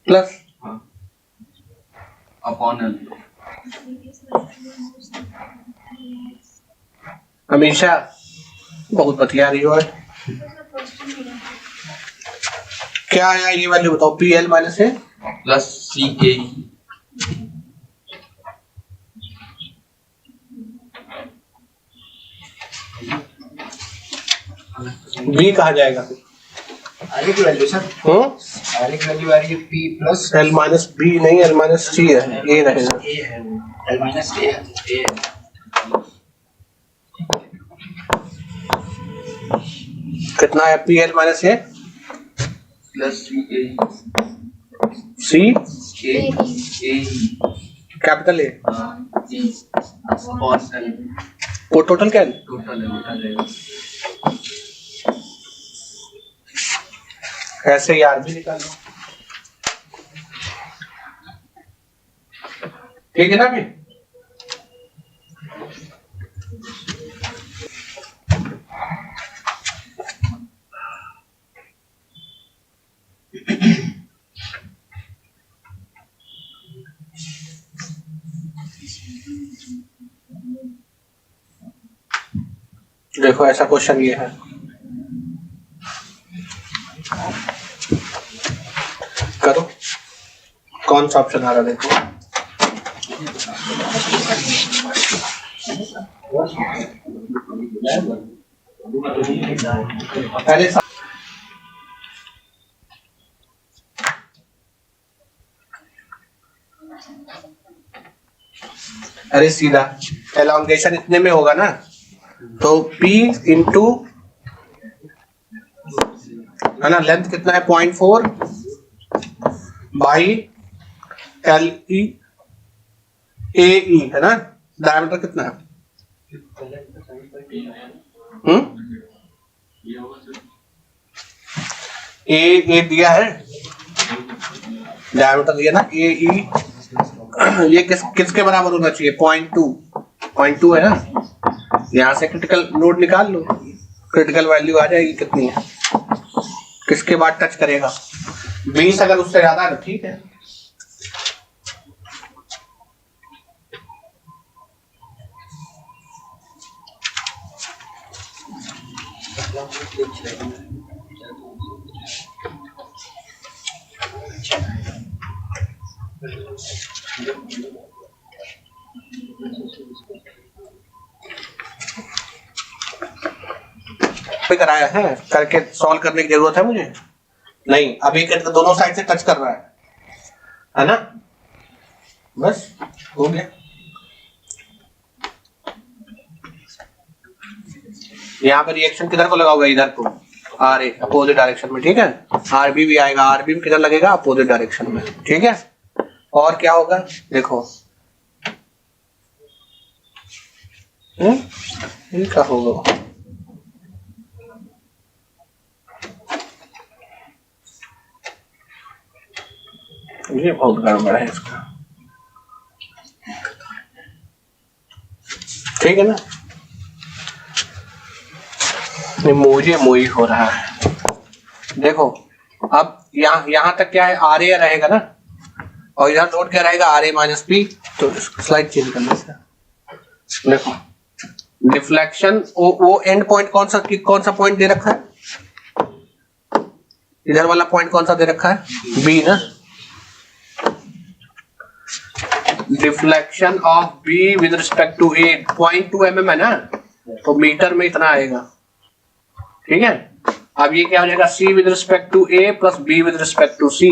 plus upon L। हमेशा बहुत बतिया रही हो। क्या आया ये वैल्यू बताओ? PL minus A plus CAE B कहा जाएगा? आगे की वैल्यू सर, आगे की वैल्यू आ रही है P plus L minus B नहीं, L माइनस C है, A रहेगा। A है, L माइनस A है। कितना है PL minus A? Plus CAE C AE capital A upon L। वो टोटल क्या है? टोटल है, टोटल रहेगा। ऐसे यार भी निकालो, ठीक है ना भी? देखो ऐसा क्वेश्चन ये है, करो कौन सा ऑप्शन आ रहा है देखो। पहले अरे सीधा एलोंगेशन इतने में होगा ना, तो P इंटू है ना, लेंथ कितना है 0.4 बाई एल ई ए ई है ना, डायमीटर कितना है? ए दिया है, डायमीटर दिया ना ए ई, ये किसके बराबर होना चाहिए? 0.2 है ना, यहाँ से क्रिटिकल लोड निकाल लो, क्रिटिकल वैल्यू आ जाएगी कितनी है, किसके बाद टच करेगा? 20 अगर उससे ज्यादा है तो ठीक है। कराया है, करके सॉल्व करने की जरूरत है मुझे नहीं, अभी दोनों साइड से टच कर रहा है ना, बस हो गया। यहाँ पर रिएक्शन किधर को लगा होगा? इधर को, आर ए अपोजिट डायरेक्शन में, ठीक है। आर बी भी आएगा, आर बी किधर लगेगा? अपोजिट डायरेक्शन में, ठीक है। और क्या होगा देखो, इनका होगा ये बहुत गड़बड़ है इसका, ठीक है ना, मुझे मोई हो रहा है। देखो अब यहाँ तक क्या है, आर ए रहेगा ना, और इधर लोड क्या रहेगा? R A minus P. तो स्लाइड चेंज करने से देखो डिफ्लेक्शन, वो एंड पॉइंट कौन सा पॉइंट दे रखा है? इधर वाला पॉइंट कौन सा दे रखा है? बी ना। Deflection of B with respect to A 0.2 mm है ना, तो मीटर में इतना आएगा, ठीक है। अब ये क्या हो जाएगा? C with respect to A plus B with respect to C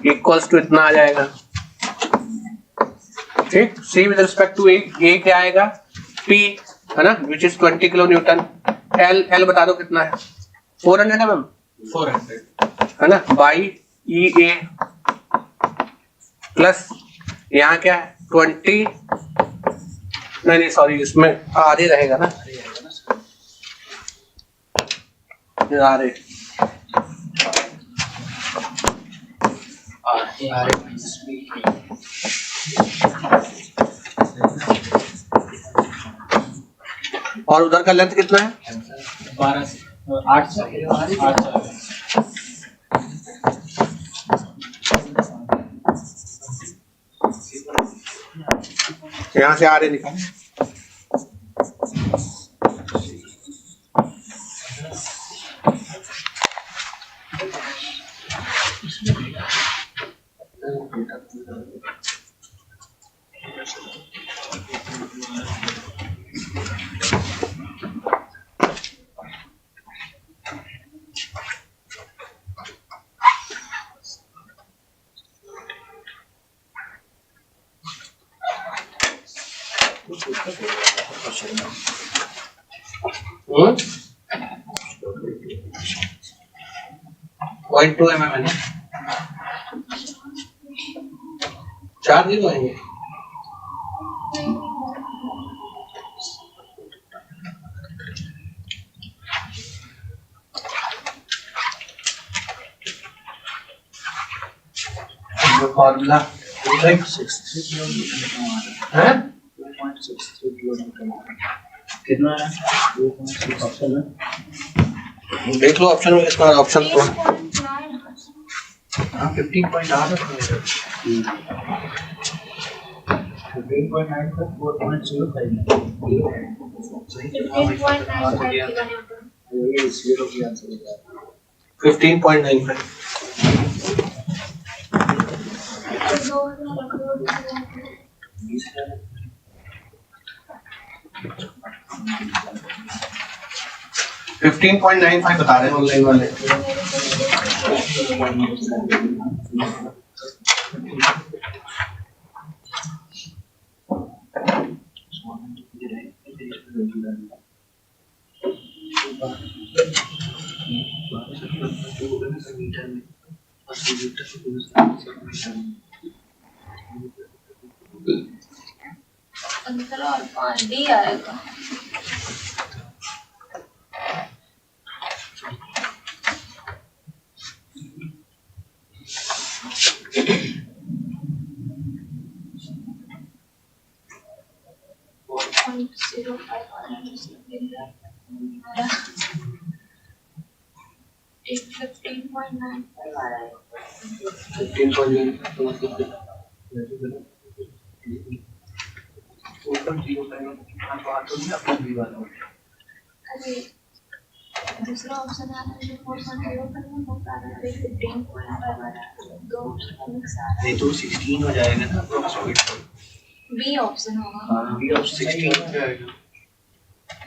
equals to इतना आ जाएगा, ठीक। C with respect to A क्या आएगा? पी है ना, which is 20 kilo newton. L बता दो कितना है? 400 mm, 400 है ना, बाई ई ए प्लस यहाँ क्या है 20, नहीं सॉरी, इसमें आर ए रहेगा ना, आर ए और उधर का लेंथ कितना है? 800 यहाँ से आर ए निकाल, पॉइंट 2 mm है ना, 4 0 आएंगे फॉर्मूला है 2.63 किलोमीटर कितना है 2.6 ऑप्शन है देख लो ऑप्शन में इसका ऑप्शन तो 15.8 15.9 का 4.05 ये 0 की आंसर है 15.95 15.95 बता रहे हैं ऑनलाइन वाले। डी आएगा दूसरा ऑप्शन आ रहा है जो 4.0 करना बता रहा है 15.5 आ रहा है दो ऑप्शन मिक्स आ रहा है तो 16 हो जाएगा ना अप्रोक्सीमेट बी ऑप्शन होगा हां बी ऑफ 16 हो जाएगा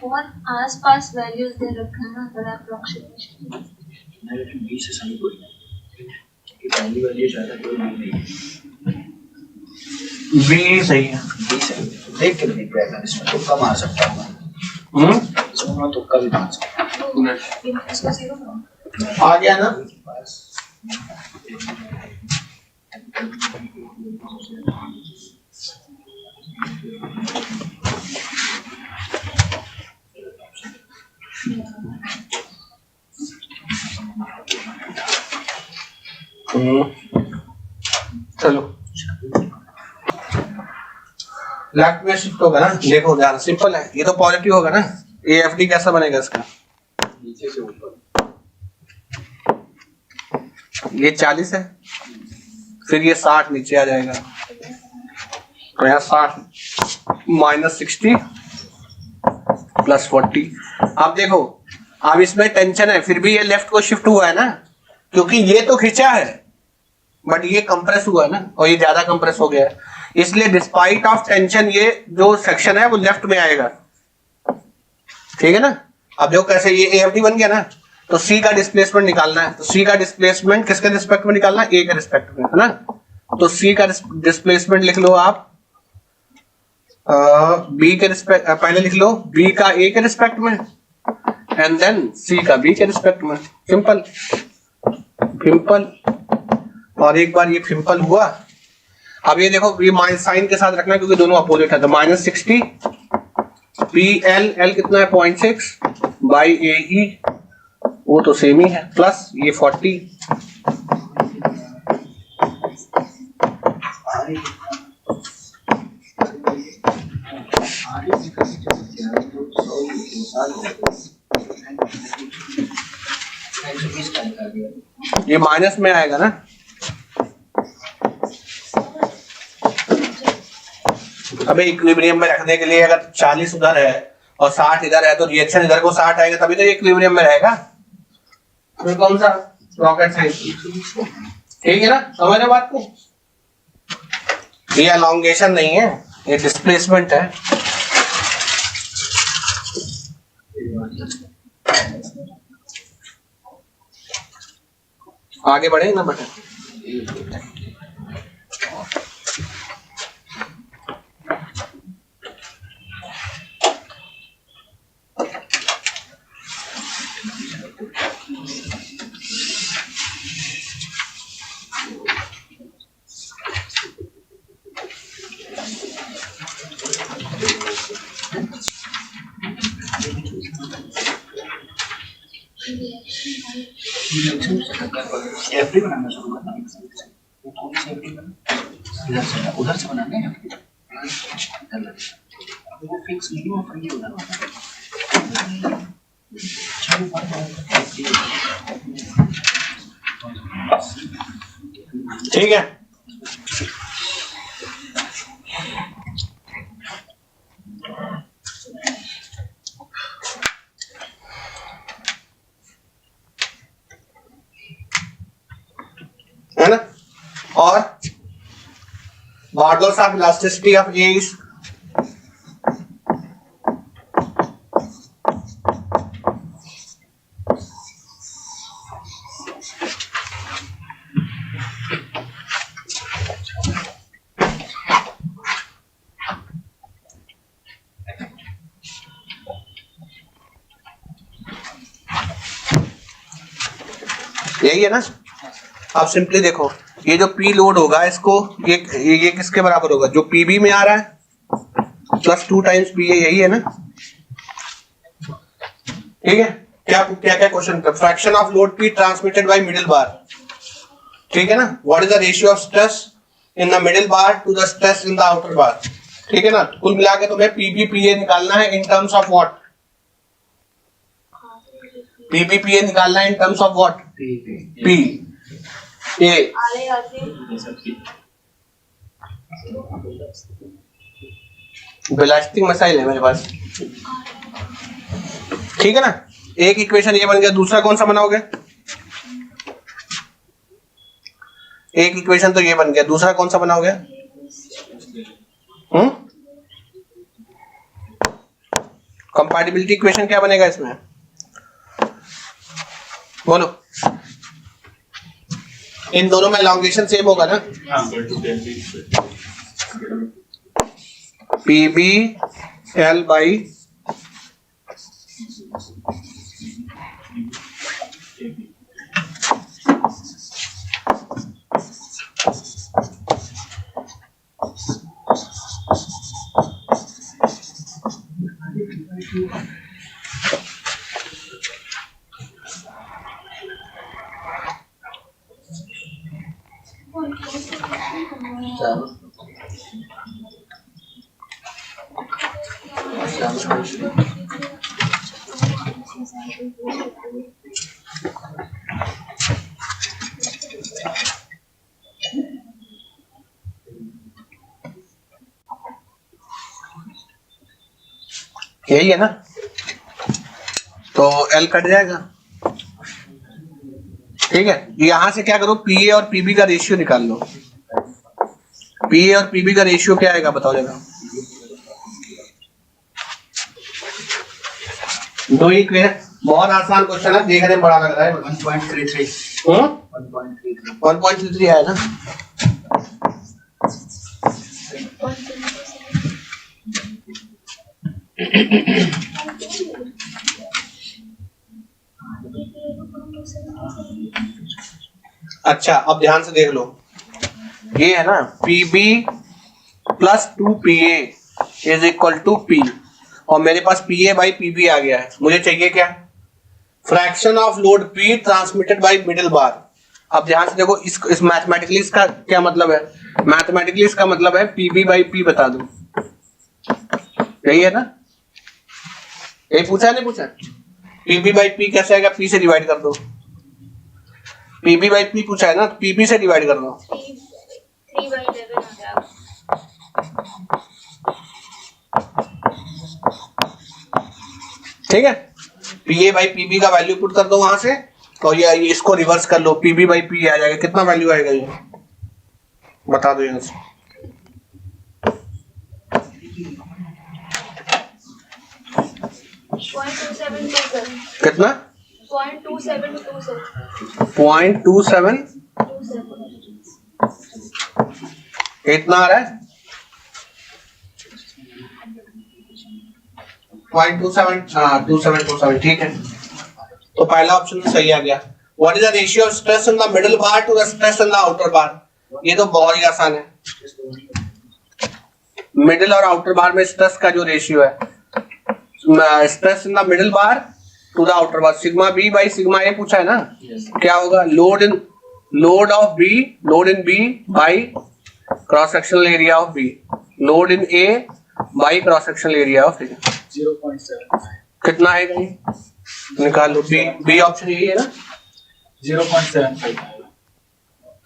बहुत आसपास वैल्यूज दे रखा है ना बड़ा अप्रोक्सीमेशन लेकिन बी से सही कोई नहीं कि पहली वैल्यू ज्यादा कोई नहीं बी सही है। बी सही देख के नहीं पाएगा इसमें तुक्का मार सकता हूं इसमें तुक्का भी मार सकता इसको 0 करो आ गया ना चलो लेफ्ट में शिफ्ट होगा ना देखो ध्यान सिंपल है ये तो पॉजिटिव होगा ना AFD कैसा बनेगा इसका नीचे से ऊपर ये 40 है फिर ये 60 नीचे आ जाएगा तो यहाँ 60 -60 +40 अब देखो अब इसमें टेंशन है फिर भी ये लेफ्ट को शिफ्ट हुआ है ना क्योंकि ये तो खींचा है बट ये कंप्रेस हुआ है ना और ये ज्यादा कंप्रेस हो गया है इसलिए डिस्पाइट ऑफ टेंशन ये जो सेक्शन है वो लेफ्ट में आएगा ठीक है ना। अब देखो कैसे ये AFD बन गया ना तो C का डिस्प्लेसमेंट निकालना है तो C का डिस्प्लेसमेंट किसके रिस्पेक्ट में निकालना है A के रिस्पेक्ट में है ना तो C का डिस्प्लेसमेंट लिख लो आप B के रिस्पेक्ट पहले लिख लो B का A के रिस्पेक्ट में एंड देन C का B के रिस्पेक्ट में सिंपल सिंपल और एक बार ये सिंपल हुआ अब ये देखो ये माइनस साइन के साथ रखना क्योंकि दोनों अपोजिट है तो -60 PL कितना है 0.6 बाई AE वो तो सेम ही है प्लस ये 40 ये माइनस में आएगा ना अबे इक्विलिब्रियम में रखने के लिए अगर 40 उधर है और 60 इधर है तो रिएक्शन इधर को 60 आएगा तभी तो ये इक्विलिब्रियम में रहेगा फिर कौन सा रॉकेट साइंस ठीक है ना समझ रहे बात को ये एलोंगेशन नहीं है ये डिस्प्लेसमेंट है आगे बढ़े ना बेटा एफडी बनाना शुरू करना इधर से उधर से बनाना है वो फिक्स नहीं हो पाएंगे उधर ठीक है। है ना? और models of elasticity of A is यही है ना? अब सिंपली देखो, ये जो पी लोड होगा इसको ये किसके बराबर होगा? जो पीबी में आ रहा है प्लस 2 टाइम्स पी ए, यही है ना? ठीक है। क्या क्या क्या question? Fraction of load P transmitted by middle bar, ठीक है ना? What is the ratio of stress in the middle bar to the stress in the outer bar, ठीक है ना? कुल मिला के तुम्हें पीबी पी ए निकालना है in terms of what? P B P A निकालना है in terms of what? P A. बेलास्टिक मसाइल है मेरे पास, ठीक है ना? एक इक्वेशन ये बन गया, दूसरा कौन सा बनाओगे? एक इक्वेशन तो ये बन गया, दूसरा कौन सा बनाओगे? कंपैटिबिलिटी इक्वेशन क्या बनेगा इसमें? बोलो। इन दोनों में एलोंगेशन सेम होगा ना? पीबी एल बाई यही है ना? तो एल कट जाएगा, ठीक है। यहां से क्या करो, पीए और पीबी का रेशियो निकाल लो। पीए और पीबी का रेशियो क्या आएगा बताओ जरा? दो ही बहुत आसान क्वेश्चन है, देखने में बड़ा लग रहा है। 1.33 1.33 है ना? अच्छा, अब ध्यान से देख लो, ये है ना PB plus 2PA is equal to P, और मेरे पास PA बाई पीबी आ गया है। मुझे चाहिए क्या? Fraction of load P transmitted by middle bar. अब ध्यान से देखो, इस मैथमेटिकली इसका क्या मतलब है? मैथमेटिकली इसका मतलब है PB बाई P बता दो, यही है ना? यही पूछा नहीं पूछा? PB बाई P कैसे आएगा? P से डिवाइड कर दो। PB बाई P पूछा है ना, तो PB से डिवाइड कर दो। 3/11 हो जाएगा। ठीक है, PA बाई PB का वैल्यू पुट कर दो वहां से, और ये इसको रिवर्स कर लो, PB बाई P आ जाएगा। कितना वैल्यू आएगा ये बता दो यहाँ से। कितना? 0.27 कितना आ रहा है? 0.27 ठीक है। तो पहला ऑप्शन सही आ गया। What is the ratio of stress in the middle bar to the stress in the outer bar? ये तो बहुत ही आसान है। मिडिल और आउटर बार में स्ट्रेस का जो रेशियो है, stress in the middle bar to the outer bar, sigma B by sigma A पूछा है ना? क्या होगा? Load of B, load in B by cross sectional area of B, load in A by cross sectional area of A. 0.75 कितना आएगा ये निकाल लो। B, B option यही है ना। 0.75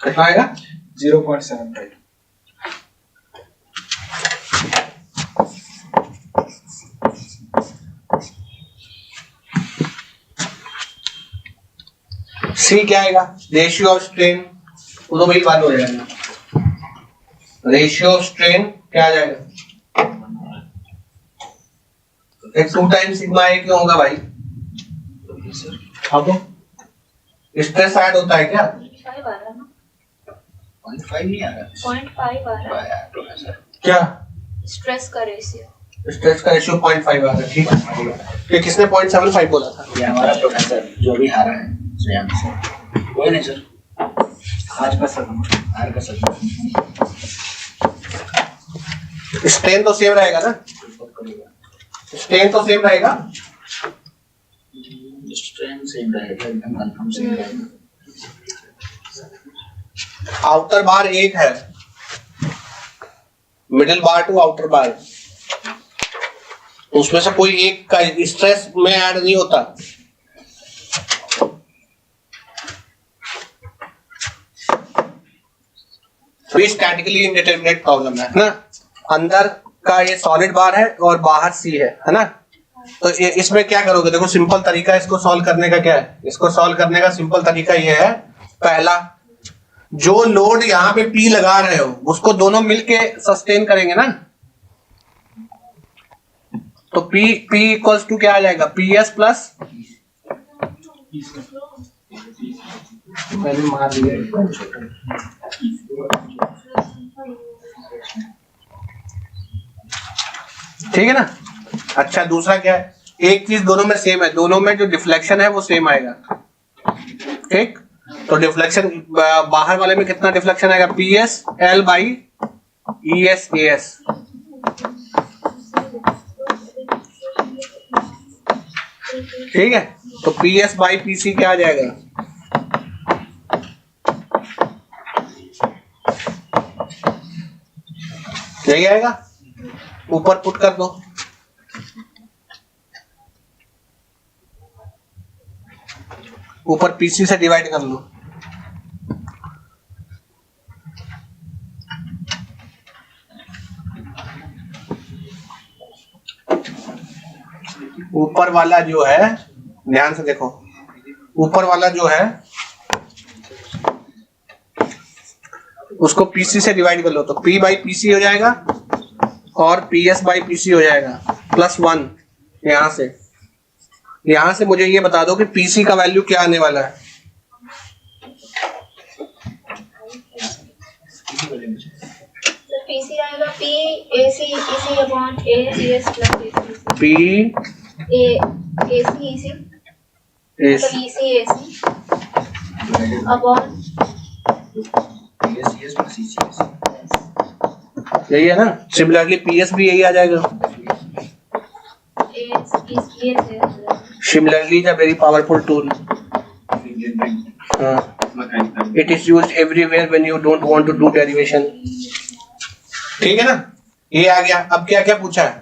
कितना आएगा? 0.75। सी क्या आएगा? रेशियो ऑफ स्ट्रेन, वो तो वही बात हो जाएगा। रेशियो ऑफ स्ट्रेन क्या आ जाएगा? एक 2 टाइम्स सिग्मा ए क्यों होगा भाई? अब स्ट्रेस ऐड होता है क्या? 0.5 आ रहा है ना? 0.5 नहीं आ रहा 0.5 आ रहा है प्रोफेसर। क्या स्ट्रेस का रेशियो। स्ट्रेस का रेशियो 0.5 आ रहा है। ठीक है, ये किसने 0.75 बोला था? ये हमारा प्रोफेसर जो भी हारा है श्रेयांश सर। कोई नहीं सर, आज का सदमा, हार का सदमा। स्ट्रेन तो सेम रहेगा ना? स्ट्रेन तो सेम रहेगा। स्ट्रेन सेम रहेगा, एकदम कंफर्म सेम रहेगा। आउटर बार एक है, मिडिल बार टू आउटर बार, उसमें से कोई एक का स्ट्रेस में ऐड नहीं होता। तो स्टैटिकली इंडिटरमिनेट प्रॉब्लम है ना। अंदर का ये सॉलिड बार है और बाहर सी है ना। तो इसमें क्या करोगे? देखो सिंपल तरीका इसको सॉल्व करने का क्या है? इसको सॉल्व करने का सिंपल तरीका ये है, पहला जो लोड यहाँ पे P लगा रहे हो उसको दोनों मिलके सस्टेन करेंगे ना। तो P इक्वल्स टू क्या आ जाएगा? PS प्लस, मैंने मार दिया, ठीक है ना। अच्छा दूसरा क्या है? एक चीज दोनों में सेम है, दोनों में जो डिफ्लेक्शन है वो सेम आएगा। ठीक, तो डिफ्लेक्शन बाहर वाले में कितना डिफ्लेक्शन आएगा? PS L by ES AS। ठीक है, तो PS बाई PC क्या आ जाएगा? यही आएगा। ऊपर पुट कर दो, ऊपर PC से डिवाइड कर लो। ऊपर वाला जो है, ध्यान से देखो, ऊपर वाला जो है उसको PC से डिवाइड कर लो, तो P बाई PC हो जाएगा और PS बाई PC हो जाएगा +1। यहां से मुझे ये बता दो कि PC का वैल्यू क्या आने वाला है? तो PC आएगा P AC EC upon ACS plus AC। P AC EC तो EC AC upon PS plus ECS। यही है ना। सिमिलरली PS भी यही आ जाएगा। Similarly, is a very powerful tool. It is used everywhere when you don't want to do derivation. ठीक है ना, ये आ गया। अब क्या क्या पूछा है?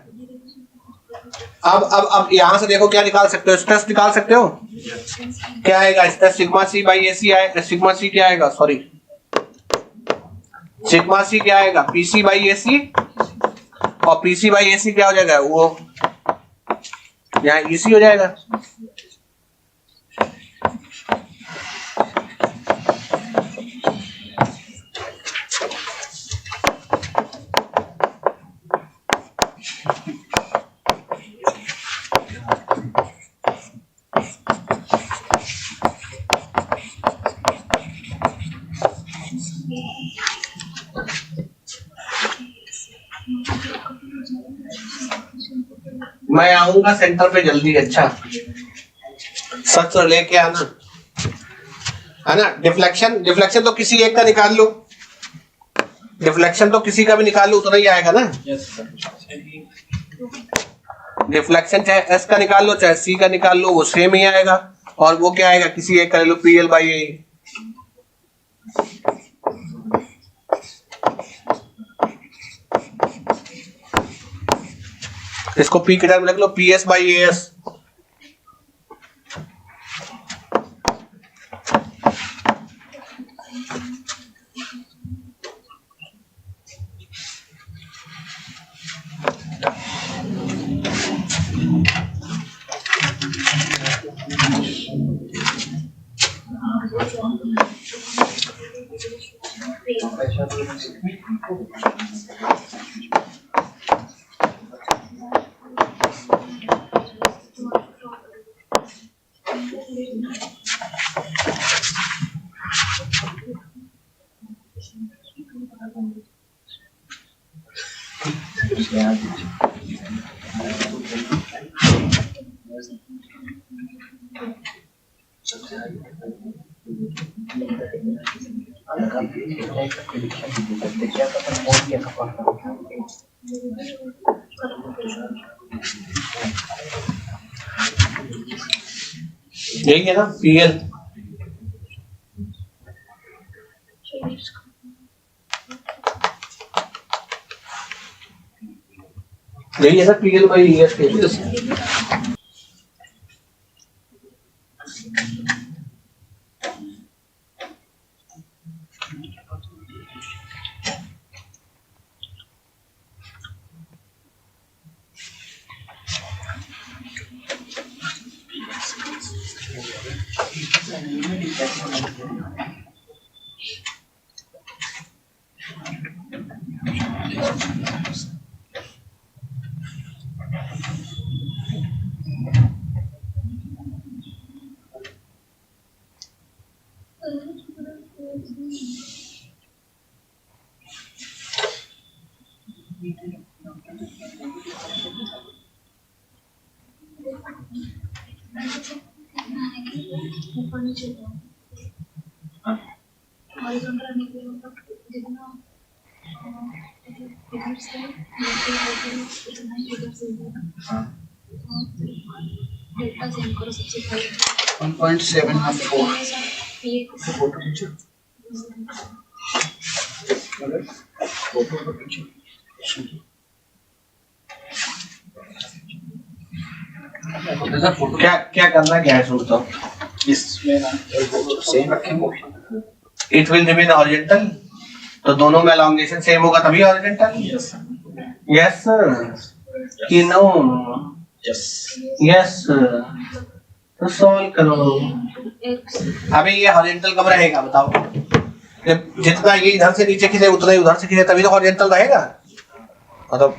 अब यहां से देखो क्या निकाल सकते हो? स्ट्रेस निकाल सकते हो। क्या आएगा? Stress sigma C by AC आएगा। सिग्मा सी क्या आएगा? सॉरी, सिग्मा सी क्या आएगा? PC बाई AC, और PC बाई AC क्या हो जाएगा? वो यहाँ EC हो जाएगा। मैं आऊंगा सेंटर पे जल्दी। अच्छा सच लेके आना, है ना। डिफ्लेक्शन तो किसी एक का निकाल लो, डिफ्लेक्शन तो किसी का भी निकाल लो, उतना ही आएगा ना। डिफ्लेक्शन चाहे S का निकाल लो चाहे C का निकाल लो, वो सेम ही आएगा। और वो क्या आएगा? किसी एक कर लो, PL बाई A। इसको पी के टर्म में लिख लो, P S by A S. यही है ना पी एल। यही है ना पी एल बाई एस के। डेटा सेंड करो सबसे पहले 1.714 फोटो खींचो फोटो को खींचो फोटो क्या क्या करना क्या है सोचता हूँ। इसमें ना सेम रखेंगे इट विल रिमेन हॉरिजॉन्टल, तो दोनों में एलोंगेशन सेम होगा तभी हॉरिजॉन्टल। यस कि नो? यस। तो सॉल्व करो। अभी ये हॉरिजॉन्टल कब रहेगा बताओ? जब जितना ये इधर से नीचे खींचे उतना ही उधर से खींचे तभी तो हॉरिजॉन्टल रहेगा। मतलब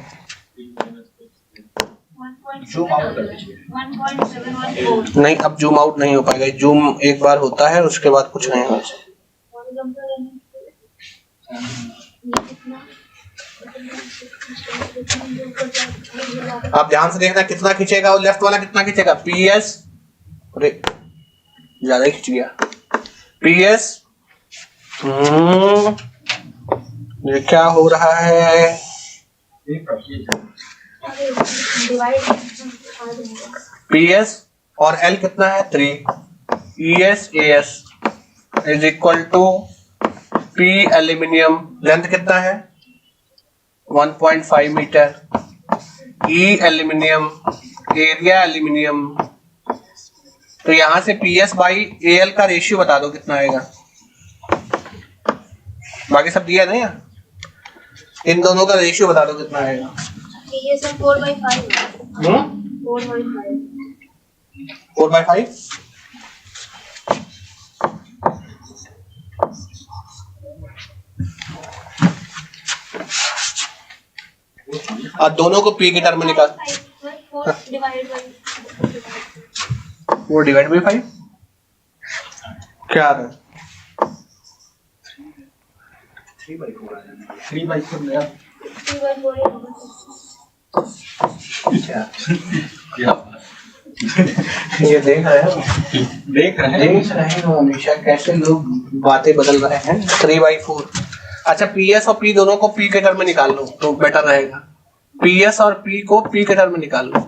जूम आउट कर दीजिए 1.714 नहीं, अब जूम आउट नहीं हो पाएगा। जूम एक बार होता है उसके बाद कुछ नहीं होगा। आप ध्यान से देखना कितना खींचेगा और लेफ्ट वाला कितना खींचेगा। पी एस, अरे ज्यादा ही खींच गया। पी एस, ये क्या हो रहा है? पी एस और एल कितना है 3। E S A S is equal to P aluminium, length कितना है 1.5 metre. E aluminium, area aluminium. तो यहां से P S by A L का रेशियो बता दो कितना आएगा। बाकी सब दिया नहीं है, इन दोनों का रेशियो बता दो कितना आएगा। ये सब 4/5 4/5 4/5। और दोनों को पी के टर्म में निकाल। 4 डिवाइड बाय 4 डिवाइड बाई 5 क्या आ रहा है? 3/4 आ जाएगा 3/4 नया 3/4 क्या ये देख रहे हो हमेशा कैसे लोग बातें बदल रहे हैं। 3/4। अच्छा पी एस और पी दोनों को पी के टर्म में निकाल लो तो बेटर रहेगा। पी एस और पी को पी के टर्म में निकाल लो।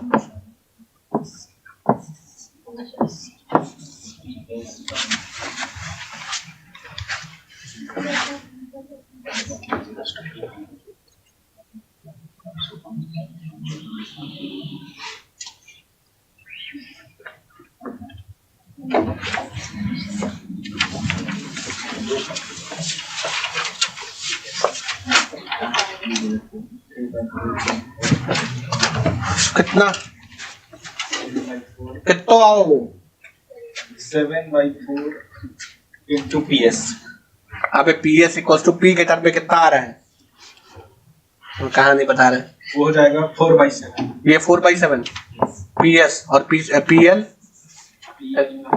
कितना कितना आओ 7/4 into PS। अबे PS इक्वल टू पी के टर्म में कितना आ रहा है? कहाँ नहीं बता रहे? वो हो जाएगा 4/7। ये 4/7 PS और PL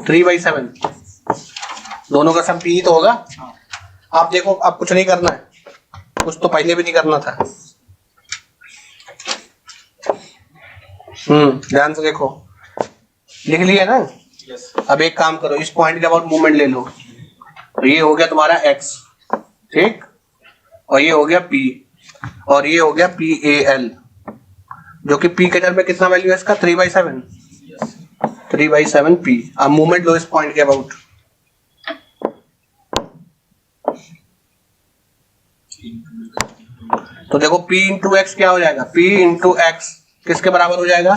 3/7। दोनों का सम P तो होगा। आप देखो, अब कुछ नहीं करना है, कुछ तो पहले भी नहीं करना था। ध्यान से देखो, लिख लिया ना। यस। अब एक काम करो, इस पॉइंट के अबाउट मूवमेंट ले लो। तो ये हो गया तुम्हारा x, ठीक, और ये हो गया p, और ये हो गया PAL, जो कि p के टर्म में कितना वैल्यू है इसका? 3/7। 3/7 p। अब मूवमेंट लो इस पॉइंट के अबाउट। तो देखो p इंटू x क्या हो जाएगा? p इंटू x किसके बराबर हो जाएगा?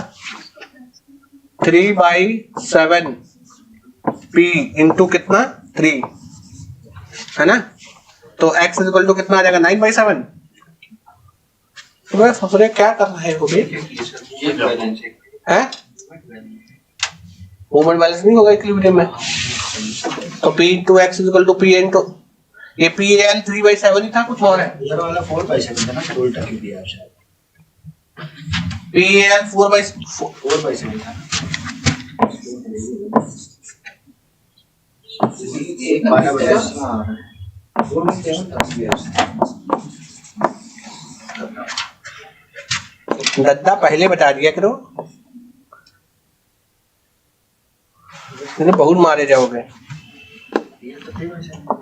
3/7 p इंटू कितना? 3, है ना? तो x इक्वल टू कितना आ जाएगा? 9/7। तो मैं सोच रहे क्या कर रहे हो हैं? मूवमेंट बैलेंस नहीं होगा इक्विलिब्रियम में। तो p into x equal to p into ये PAL 3/7 ही था, कुछ और है? इधर वाला 4/7 था ना, उल्टा क्यों दिया आप शायद? PAL 4/7 था। एक 12 बजे गद्दा पहले बता दिया करो, बहुत मारे जाओगे। ये तो 3/7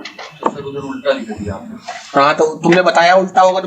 हाँ तो तुमने बताया उल्टा होगा तो